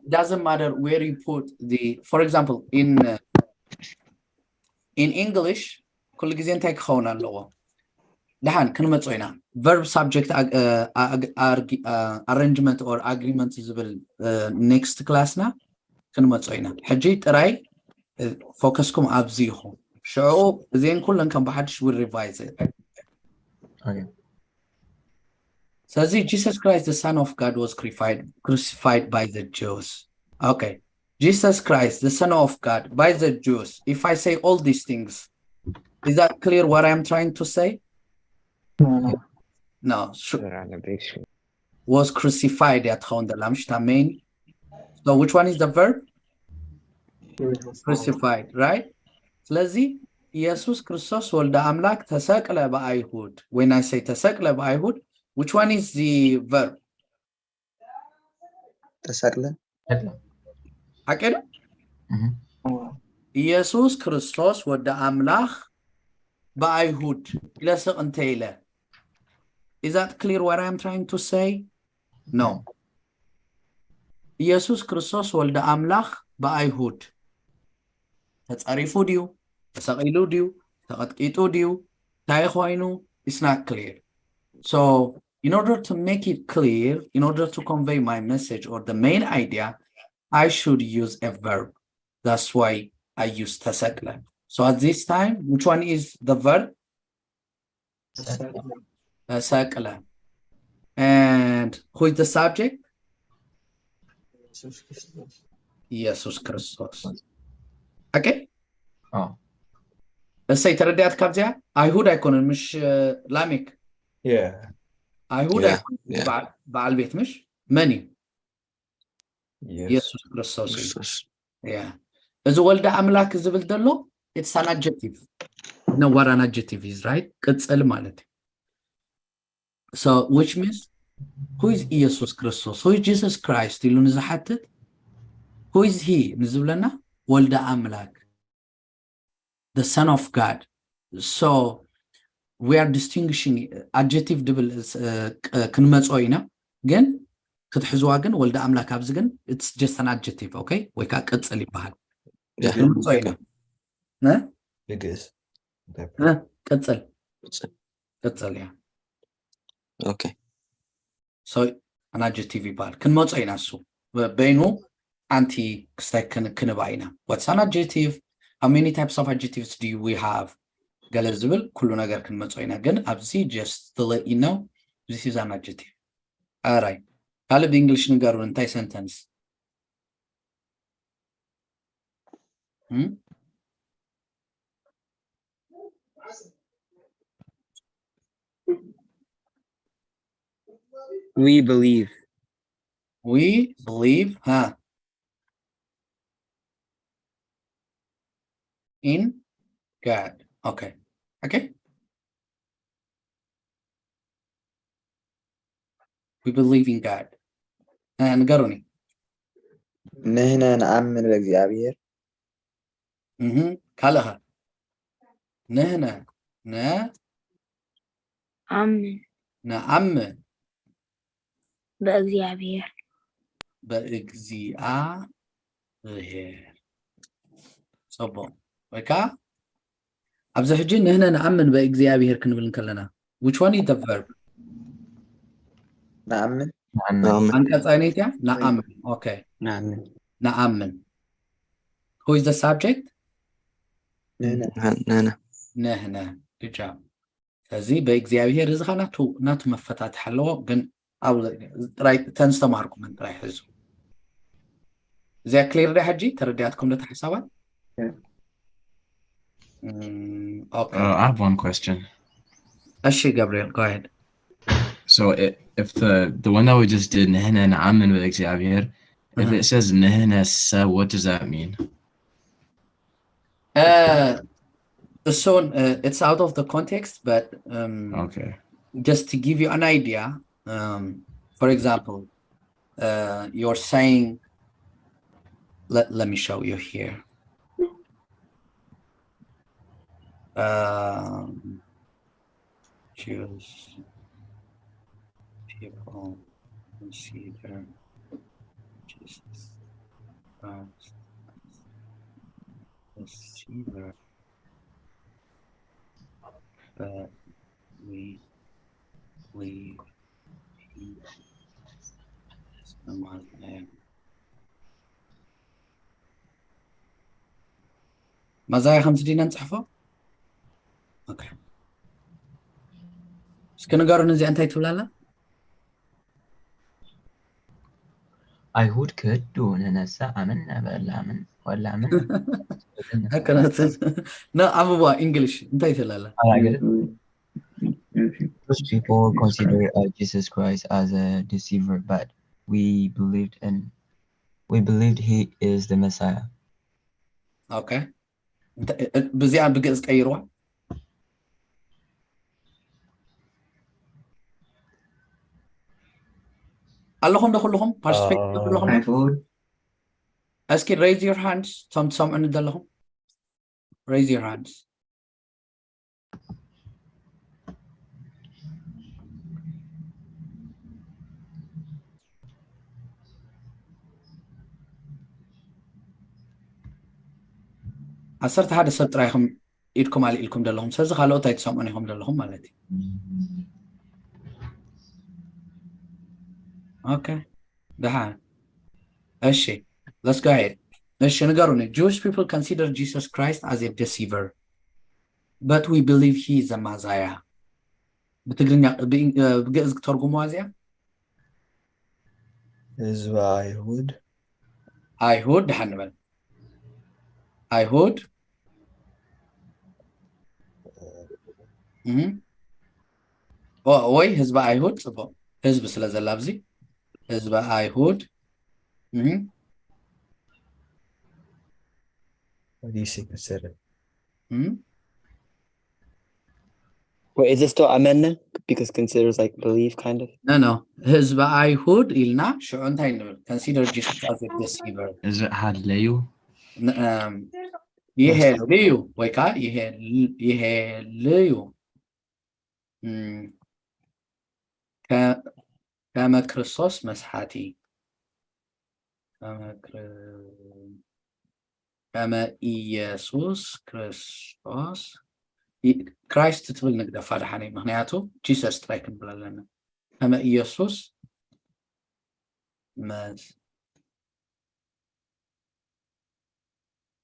it doesn't matter where you put the for example in English ኩሉ ግዜ እንታይ ክኸውን ኣለዎ ድሓን ክንመጽኦ ኢና verb subject arrangement or agreement ዝብል next classና ክንመጽኦ ኢና ሕጂ ጥራይ ፎከስኩም ኣብዚ ይኹን ሽዑ እዚአን ኩለን ከም ብሓድሽ will revise it okay so Jesus Christ the Son of God was crucified by the Jews okay Jesus Christ the Son of God by the Jews if I say all these things is that clear what I'm trying to say no was crucified at home the lamb main so which one is the verb crucified right ስለዚህ ኢየሱስ ክርስቶስ ወልደ አምላክ ተሰቅለ በአይሁድ when I say ተሰቅለ በአይሁድ which one is the verb ተሰቅለ አቀደ ኢየሱስ ክርስቶስ ወልደ አምላክ በአይሁድ ለሰቅ እንተይለ is that clear what I'm trying to say no ኢየሱስ ክርስቶስ ወልደ አምላክ በአይሁድ ተጻሪፉ ዲዩ ተሰቂሉ ዲዩ ተቀጥቂጡ ዲዩ ታይ ኮይኑ it's not clear so in order to make it clear in order to convey my message or the main idea I should use a verb that's why I use ተሰቅለ so at this time which one is the verb ተሰቅለ and who is the subject ኢየሱስ ክርስቶስ okay እሰይ ተረዳት ካብዚያ አይሁድ አይኮንን ምሽ ላሚክ አይሁድ በዓል ቤት ምሽ መኒ ኢየሱስ ክርስቶስ እዚ ወልደ አምላክ ዝብል ደሎ it's an adjective no what an adjective is right ቅጽል ማለት so which means who is ኢየሱስ ክርስቶስ who is Jesus Christ ኢሉን ዝሓትት who is he ንዝብለና ወልደ አምላክ the Son of God so we are distinguishing adjective double ክንመጽኦ ኢና ግን ክትሕዝዋ ግን ወልደ አምላክ ኣብዚ ግን it's just an adjective okay ወይ ካ ቅጽል ይባሃል ክንመጽኦ ኢና بجز ቅጽል ያ okay so an adjective ይባሃል ክንመጽኦ ኢና እሱ በይኑ አንቲ ክስታይ ክንባይና what's an adjective how many types of adjectives do we have ገለ ዝብል ኩሉ ነገር ክንመጽኦ ኢና ግን ኣብዚ just to let you know this is an adjective all right ካልእ በእንግሊሽ ንገሩን እንታይ sentence We believe in God okay we believe in God. نقروني. نحن نؤمن بإግዚአብሔር. كالها. نحن አምን نأمن በእግዚአብሔር بإግዚአብሔር. صبون. ويكا أبز حجي نحن نأمن بإግዚአብሔር كنبل نكلنا. Which one is the verb? نؤمن. أنكت أينيتيا؟ نأمن. Okay. نؤمن. نأمن. Who is the subject? نحن. Good job. فزي بإግዚአብሔር إذا ناتو مفتات حلوة جن أو راي تنستمركم من راي حزو. زي كلير ده حجي تردياتكم ده حسابات؟ Okay. I have one question. أشي Gabriel, go ahead. So if the one that we just did, نحن نؤمن بإግዚአብሔር, if it says نحن what does that mean? So it's out of the context, but Okay. just to give you an idea, for example, you're saying, let me show you here. Jews, people consider Jesus Christ as deceiver, but we believe he is the Messiah. مزايا 5 دينا نصحفه. اوكي እስከነጋሩን እዚህ እንታይ ትብላላ? አይሁድ ክዱ ነነሳ አመና በላምን ወላምን አከናት ና አበባ እንግሊሽ እንታይ ትላላ? Most people consider Jesus Christ as a deceiver, but we believed he is the Messiah. Okay. በዚያ በግዕዝ ቀይርዋ? ኣለኹም ዶ ኩልኹም participate ኣለኹም? እስኪ raise your hands. ሰምዕኑ ዘለኹም? Raise your hands. ዓሰርተ ሓደ ሰብ ጥራይኹም ኢድኩም ኣልኢልኩም ዘለኹም ስለዚ ካልኦት ኣይትሰምዑን ኢኹም ዘለኹም ማለት እዩ። Okay. دحان. أشي. Let's go ahead. أشي نقارني. Jewish people consider Jesus Christ as a deceiver, but we believe he is a Messiah. بتقرني بجهز ترجمة زيها؟ ህዝበ አይሁድ دحان نبل. አይሁድ. ወይ ህዝበ አይሁድ ጽبو. ህዝብ ስለዘላ ኣብዚ ህዝበ አይሁድ What do you say consider? Wait, is this still amena? Because considers like believe kind of? No. ህዝበ አይሁድ ኢልና ሽዑ እንታይ ንብል? Consider Jesus as a deceiver. Is it ሃለዩ? ይሄልዩ ወይ ከዓ ይሄልዩ ከመ ክርስቶስ መስሓቲ ከመ ኢየሱስ ክርስቶስ ክራይስት ትብል ንግደፋ ድሓነ ምክንያቱ ጂሰስ ጥራይ ክንብል ኣለና። ከመ ኢየሱስ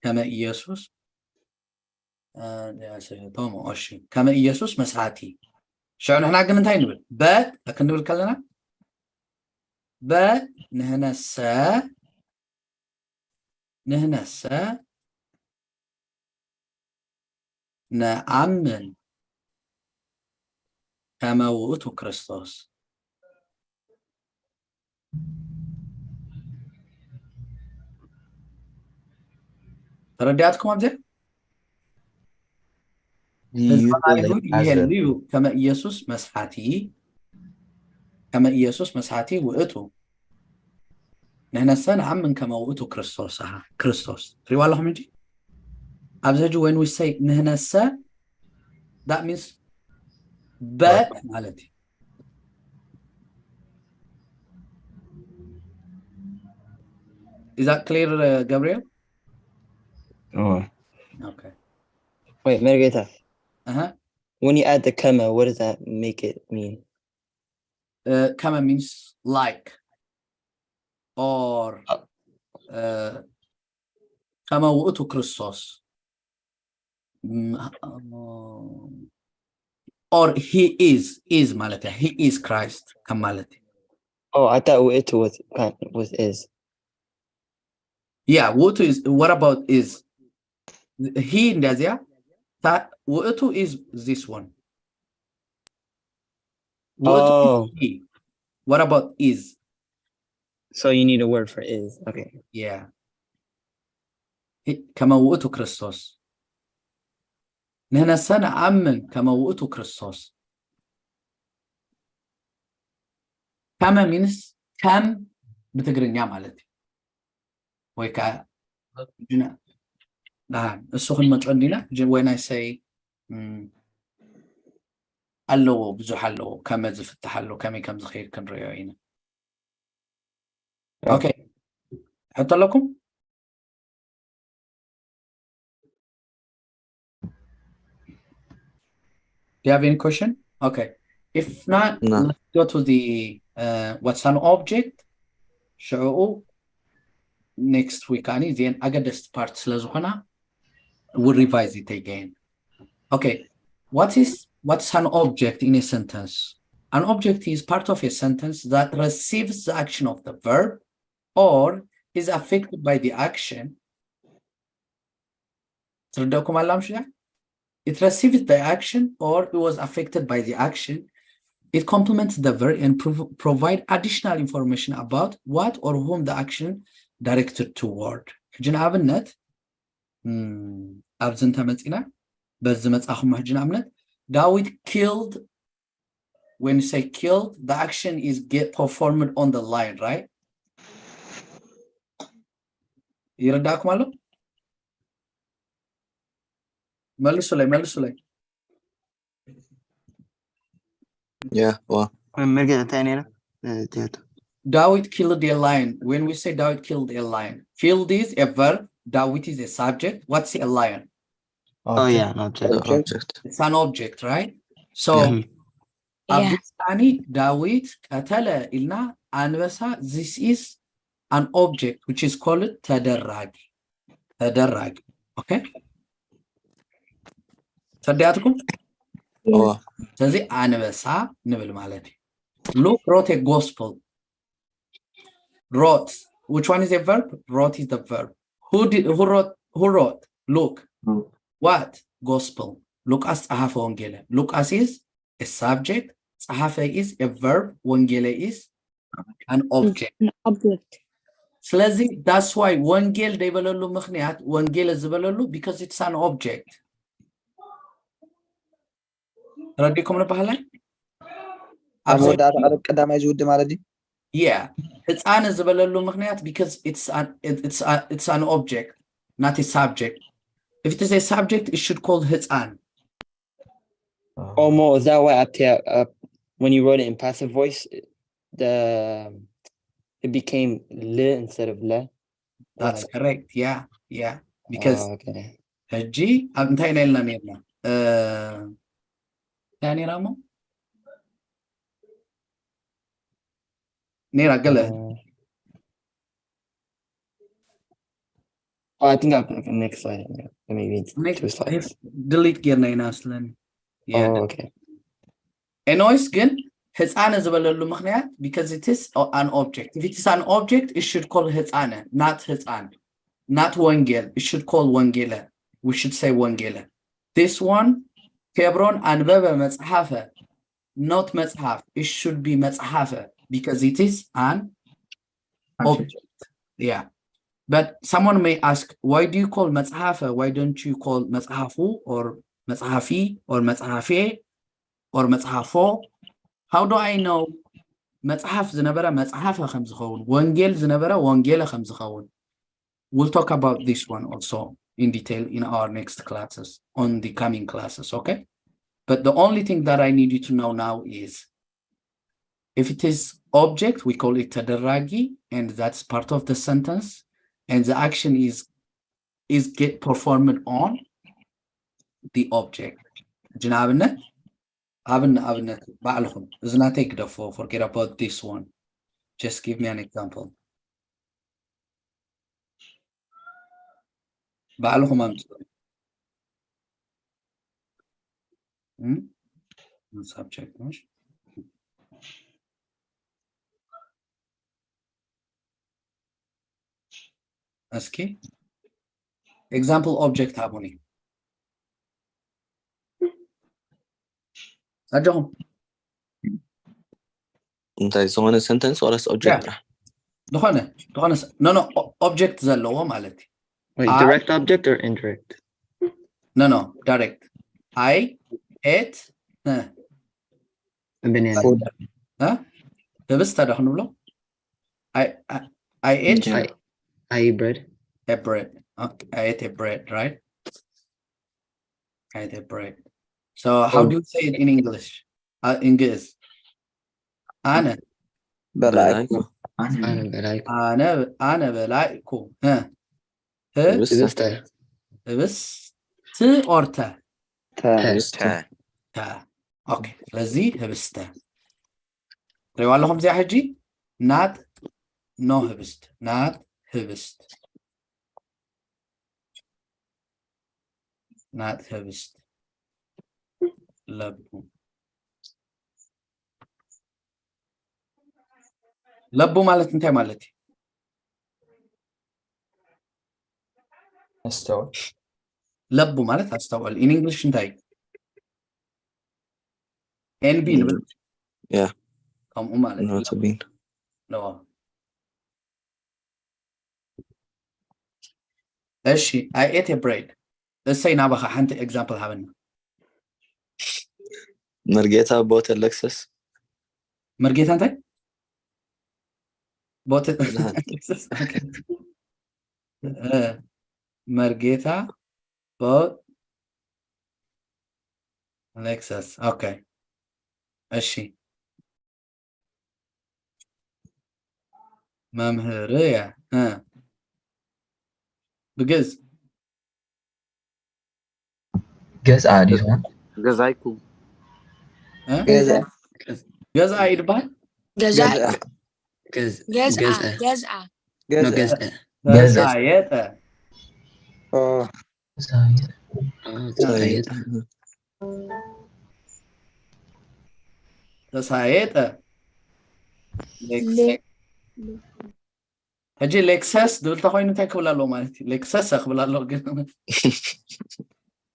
ከመ ኢየሱስ ከመ ኢየሱስ መስሓቲ ሽዑ ንሕና ግን እንታይ ንብል? በት ክንብል ከለና በት ንሕነሰ ነአምን ከመ ውእቱ ክርስቶስ። ተረዳእትኩም ኣብዚኣ? ህዝበ አይሁድ ይሄልዩ ከመ ኢየሱስ መስሓቲ كما إيسوس مسحاتي وقتو نحن السنة عمن كما وقتو كريستوس كريستوس ريوا الله منجي أبزاجو when we say نحن السنة that means but مالتي Is that clear, Gabriel? Oh, Okay. Wait, Margarita. Uh-huh. When you add the comma, what does that make it mean? Kama means like or kama wu'utu Christos. Or he is malati. He is Christ. Kamalati. Oh, I thought it was is. Yeah, wu'utu is. What about is? He ndazia. That wu'utu is this one. Wu'utu Oh, is he. What about is? so you need a word for is. Okay. Yeah. كما وقته كريستوس نحن سنة عمن كما وقته كريستوس كما means كم بتقرنيا مالتي ويكا جنا نعم السخن متعندنا when I say ألو بزح ألو كما زفتح ألو كم زخير كن ريوينا أوكي حط لكم Do you have any question? Okay. If not, No. let's go to the what's an object? Show next week. And then I get this part. We'll revise it again. Okay. What's an object in a sentence? An object is part of a sentence that receives the action of the verb or is affected by the action. It received the action or it was affected by the action. It complements the verb and provide additional information about what or whom the action directed toward. David killed. When you say killed, the action is performed on the line, right? يرداكم له؟ ملسوا لي. Yeah, well. David killed a lion. When we say David killed a lion, killed is a verb, David is a subject. What's a lion? Oh yeah, an object. Object. It's an object, right? So, Abdustani, David, Katala, Ilna, Anvasa, this is an object which is called Tadarrag. Okay? صدقاتكم؟ ስለዚህ አንበሳ ንብል ማለት እዩ Luke wrote a gospel. Wrote. Which one is a verb? Wrote is the verb. Who wrote? Luke. What? Gospel. Lucas ጸሐፈ ወንጌለ. Lucas is a subject. ጸሐፈ is a verb. ወንጌለ is an object. ስለዚህ that's why ወንጌል ደይበለሉ ምክንያት ወንጌል ዝበለሉ because it's an object. رديكم نبهلا ቀዳማይ ዝውድ ማለት እዩ yeah ህፃን ዝበለሉ ምክንያት because it's an object not a subject. If it is a subject it should call ህፃን. Oh, Mo, is that why when you wrote it in passive voice it became le instead of le? That's correct. Yeah because okay. هجي እንታይ ነይልና ነይርና يعني رامو نيرا قال I think I'll pick the next slide. Maybe two slides. delete gear نينا اصلا Okay. Anyways ግን ህፃነ ዝበለሉ ምክንያት because it is an object. If it is an object it should call ህፃነ not ህፃን not ወንጌል it should call ወንጌለ. We should say ወንጌለ. This one كبرون أنبب مصحفة not مصحف. It should be مصحفة because it is an object. Yeah. But someone may ask, why do you call مصحفة? Why don't you call مصحفو or مصحفي or مصحفي or مصحفو? How do I know مصحف زنبرة مصحف خم زخون وانجيل زنبرة وانجيل خم زخون. We'll talk about this one also in detail in our next classes, on the coming classes, okay? But the only thing that I need you to know now is if it is object, we call it tadarragi, and that's part of the sentence, and the action is get performed on the object. Jinabna? Abna ba'alhum. It's not take the forget about this one. Just give me an example. Ba'alhum am subject. Okay. Example object habuni. أجهم. أنت زمان sentence ولا object Yeah. دخانة no object زلوا مالتي. Wait, direct object or indirect? No direct. I ate A banana. ها بس هذا خلنا نقوله. I ate I eat bread. a bread. Okay. I ate a bread, right? I ate a bread. So how do you say it in English? English. أنا بلايكو أنا بلايكو. ها بس ت or ta. تا. Okay. لذي هبسته. ريوا لهم زي حجي. Not no هبست. Not هبست. Not هبست. لبو مالت انتي مالتي. استوى. لبو مالت استوى. In English انتي. NB نبل. Yeah. كم مالت. Not a bean. No. أشي I ate a bread. Let's say نابخ حنت example هابنا. مرقيتها بوت اللكسس. مرقيت انتي؟ بوت مرقيتها بوت Lexus. Okay. أشي ممهرية. ها بجز Guess this one. Gazaiku. ها جزء جز عيد بعد جزاء Gaz'a. جزاء No, جزء Gaz'a. سايته اه سايته هجي لكسس دول تخوين تاكل له مالتي لكسس اخبل الله كده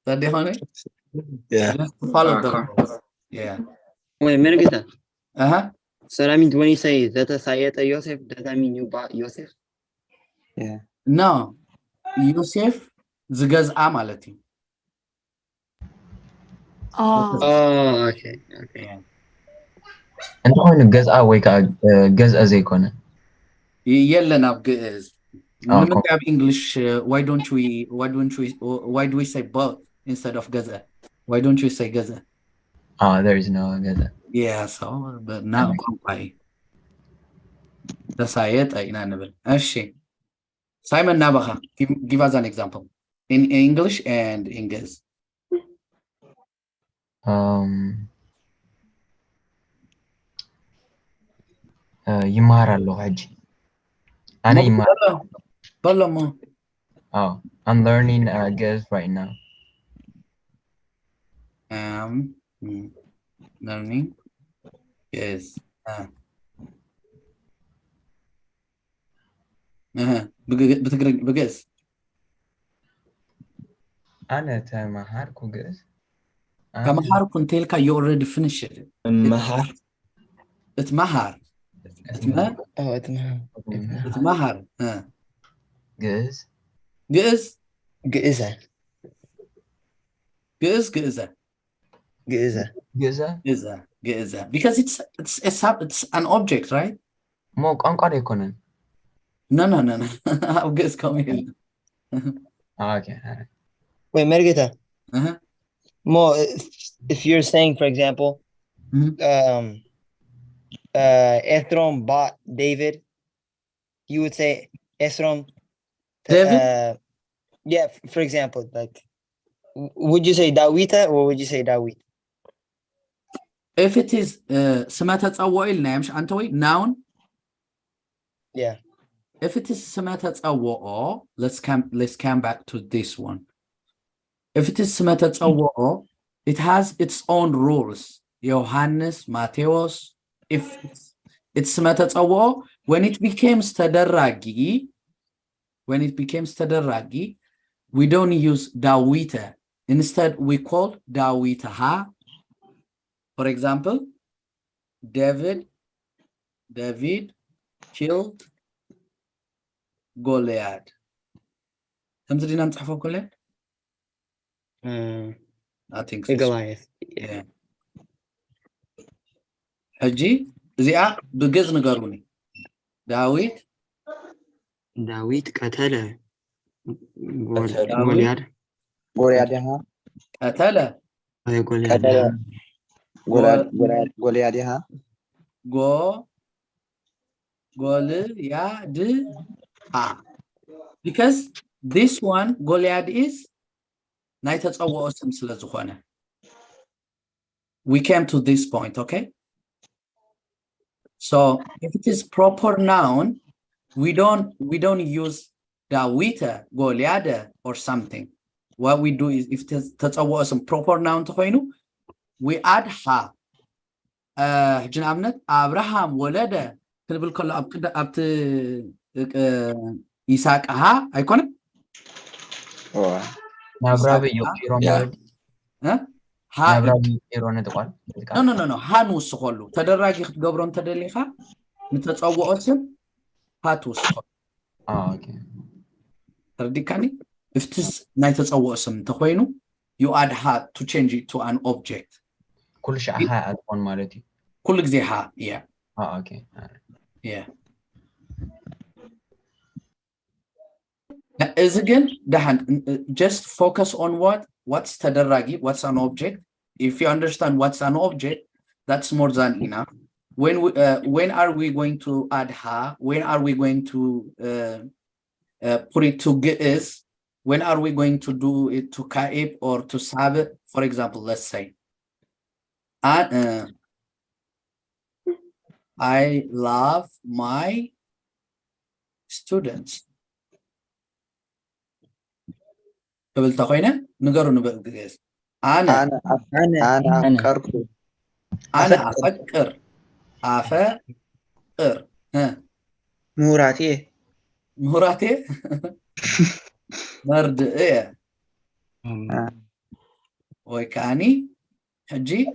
تدي هوني Yeah. just follow the rules. Yeah. Wait, Mergita. So that means when you say that Sayeta Yosef, does that mean you bought Yosef? No. يوسف زجاز مالتي. Oh, okay. Yeah. أنا هون جزء ويك جزء زي كونه. يلا نبجز. cool. نمت English. Why do we say both instead of gaza? Why don't you say gaza? There is no جزء. Yeah, so but now why? The sayet ina nabel. أشي. Simon Nabaha, give us an example in English and English. يمهر حجي. أنا يمهر. بلا ما. I'm learning guess right now. Learning guess. بقيس. أنا تمهر كوجس. تمهر كنت لك you already finished it. مهر. اتمهر. اتمهر. جز. جز. G'iza. جز. جئزة جئزة because it's an object, right? مو ቋንቋ يكونن. No. I'll guess come here. Okay. wait Mergeta Uh-huh. Mo if you're saying for example Ethrom bought David you would say Ethrom David? yeah for example like would you say Dawita or would you say Dawit If it is ስመ ተጸውዖ ኢልና ምሽ አንተ ወይ noun. yeah If it is ስመ ተጸውዖ, let's come back to this one. If it is ስመ ተጸውዖ, it has its own rules. ዮሐንስ, ማቴዎስ. If it's ስመ ተጸውዖ, when it becomes ተደራጊ, we don't use ዳዊተ. Instead we call ዳዊትሃ. For example, David killed Goliath. همزة دينا نصحفه كله؟ I think so. Goliath Yeah. حجي زيا بجز نقروني. داويت قتل غولياد ها قتل غولياد ها Goliath ha. Because this one Goliath is ናይ ተጸውዖ ስም ስለ ዝኾነ. We came to this point, okay? So if it is proper noun, we don't use Dawita, Goliath or something. What we do is if ተጸውዖ ስም proper noun ተኾይኑ we add ha. جنابنا أبراهام ولده كنبل كل أبت إسحاق ها أيكون نابرابي يوكيرون ها نابرابي يوكيرون تقول no ها نوسخلو تدرجي خبرون تدليخا نتصوّع اسم ها توسخ اوكي ترديكاني if this night تصوّع اسم تخوينو you add ha to change it to an object كل شيء ها أدوان مالتي كل جزء ها yeah اوكي yeah is again just focus on what's tadarragi, what's an object. If you understand what's an object, that's more than enough. When are we going to add ha? When are we going to put it to is? When are we going to do it to kaib or to sabit? For example, let's say I love my students. قبل تقينا نقرأ نبغى أنا أفكر ها مراتي مرد إيه ويكاني حجي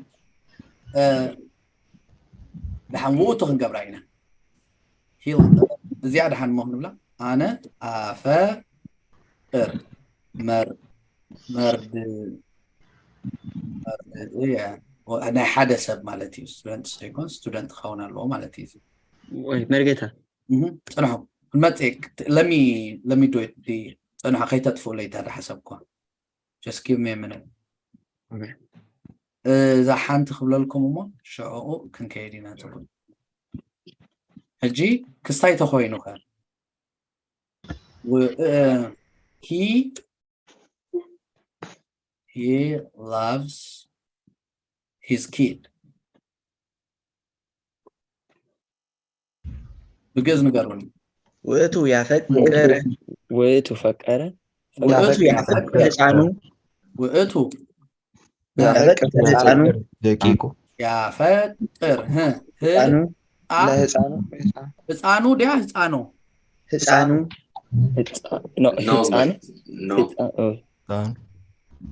لحنوته خنقبرينا هيل زيادة حن مهن لا أنا أفكر مرد إيه أنا حدث مالتي student خونا له مالتي مرقتها أنا المتك let me do it دي أنا حقيقة تفوليت هذا حسبكم just give me a minute okay إذا حنت خبل لكم ما شو كن كيدينا تقول هجي كستاي تخوينه خير و he loves his kid. بجز نقرن. وقته يفكر. وقته فكر. هزانو. وقته. هزانو. دقيقة. يفكر. ها. هزانو. لا هزانو. هزانو ده هزانو. هزانو.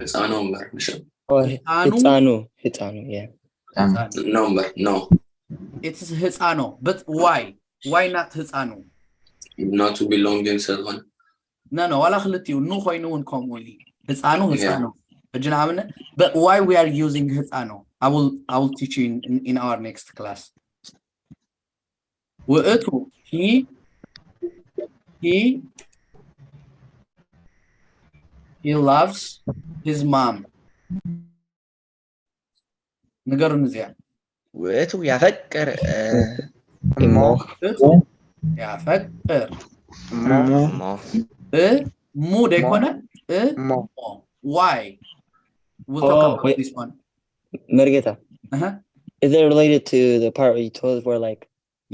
هزانو مش هزانو yeah no it is hizano but why not hizano not to belong in someone no ولا خلتي ونو خوينو ونكم ولي hizano But why we are using ህፃኖ? I will teach you in our next class. ውእቱ he loves his mom. ንገሩን እዚያ ውእቱ ያፈቅር እሞ ያፈቅር እሞ ሙ ደይኮነ እሞ why? We'll talk Oh, about wait. this one. Mergeta. Uh-huh. Is it related to the part where you told us where like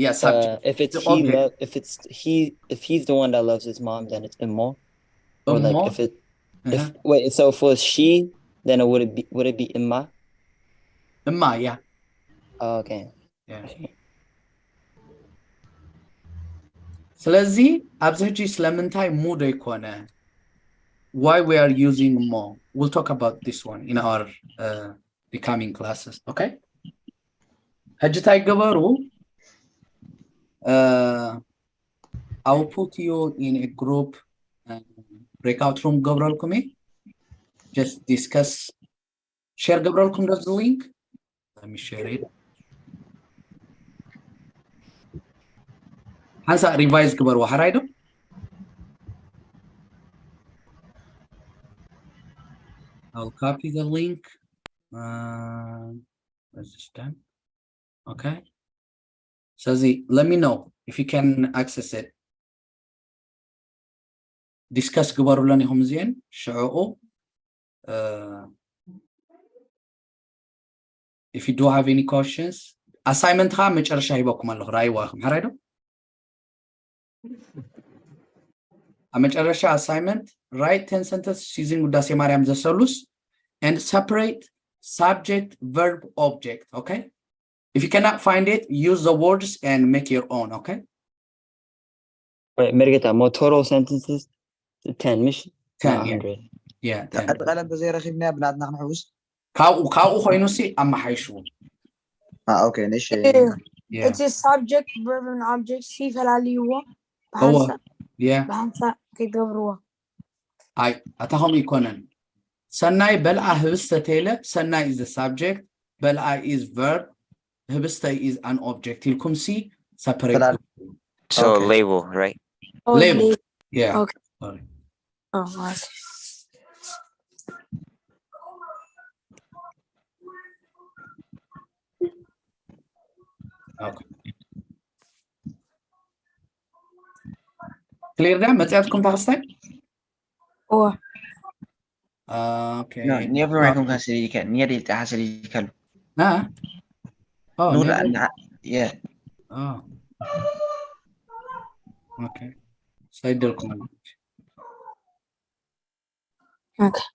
Yeah, subject. if it's The he object. if he's the one that loves his mom, then it's immo? Or like Immo? if it if wait, so if it was she, then would it be imma? Imma, yeah. Oh, okay. Yeah. ስለዚህ ኣብዚ ሕጂ ስለምንታይ ሙ ደይኮነ why we are using more? We'll talk about this one in our the coming classes, okay? ሕጂ ታይ ገበሩ I will put you in a group breakout room ገበረልኩም just discuss share ገበረልኩም the link. Let me share it. Hansa revise ገበርዎ ሓራይ ዶ I'll copy the link. Where's this done? Okay. Sazi, let me know if you can access it. Discuss ግበሩለን ኢኹም እዚአን ሽዑኡ if you do have any questions assignment ካ መጨረሻ ሂበኩም ኣለኹ ራእይዋኹም ሓራይ ዶ መጨረሻ assignment write 10 sentences using ውዳሴ ማርያም ዘሰሉስ and separate subject verb object, okay? If you cannot find it, use the words and make your own, okay? Wait, Mergeta, more total sentences 10 مش 10, not yeah. 100. Yeah, 10. أتقال أنت زي رخيبنا بناتنا نحوس كاو خوينوسي أما حيشو. أوكي نيش Yeah. It's a subject, verb, and object. See فلاليوا. هو yeah. بحنسا كيدبروا. I أتهم يكونن. سناي بلع هبسته تيله. سناي is the subject. بلع is verb. هبسته is an object. يلكم see separate. So Okay. label, right? Oh, Label. Yeah. Okay. Sorry. Oh, what? Okay. Clear ده متأكدكم تحسن؟ Oh. Okay. No, never معكم كاسري كان نيري تحسري كلو Oh, نور never. أن yeah Oh. Okay. Slide the comment. Okay.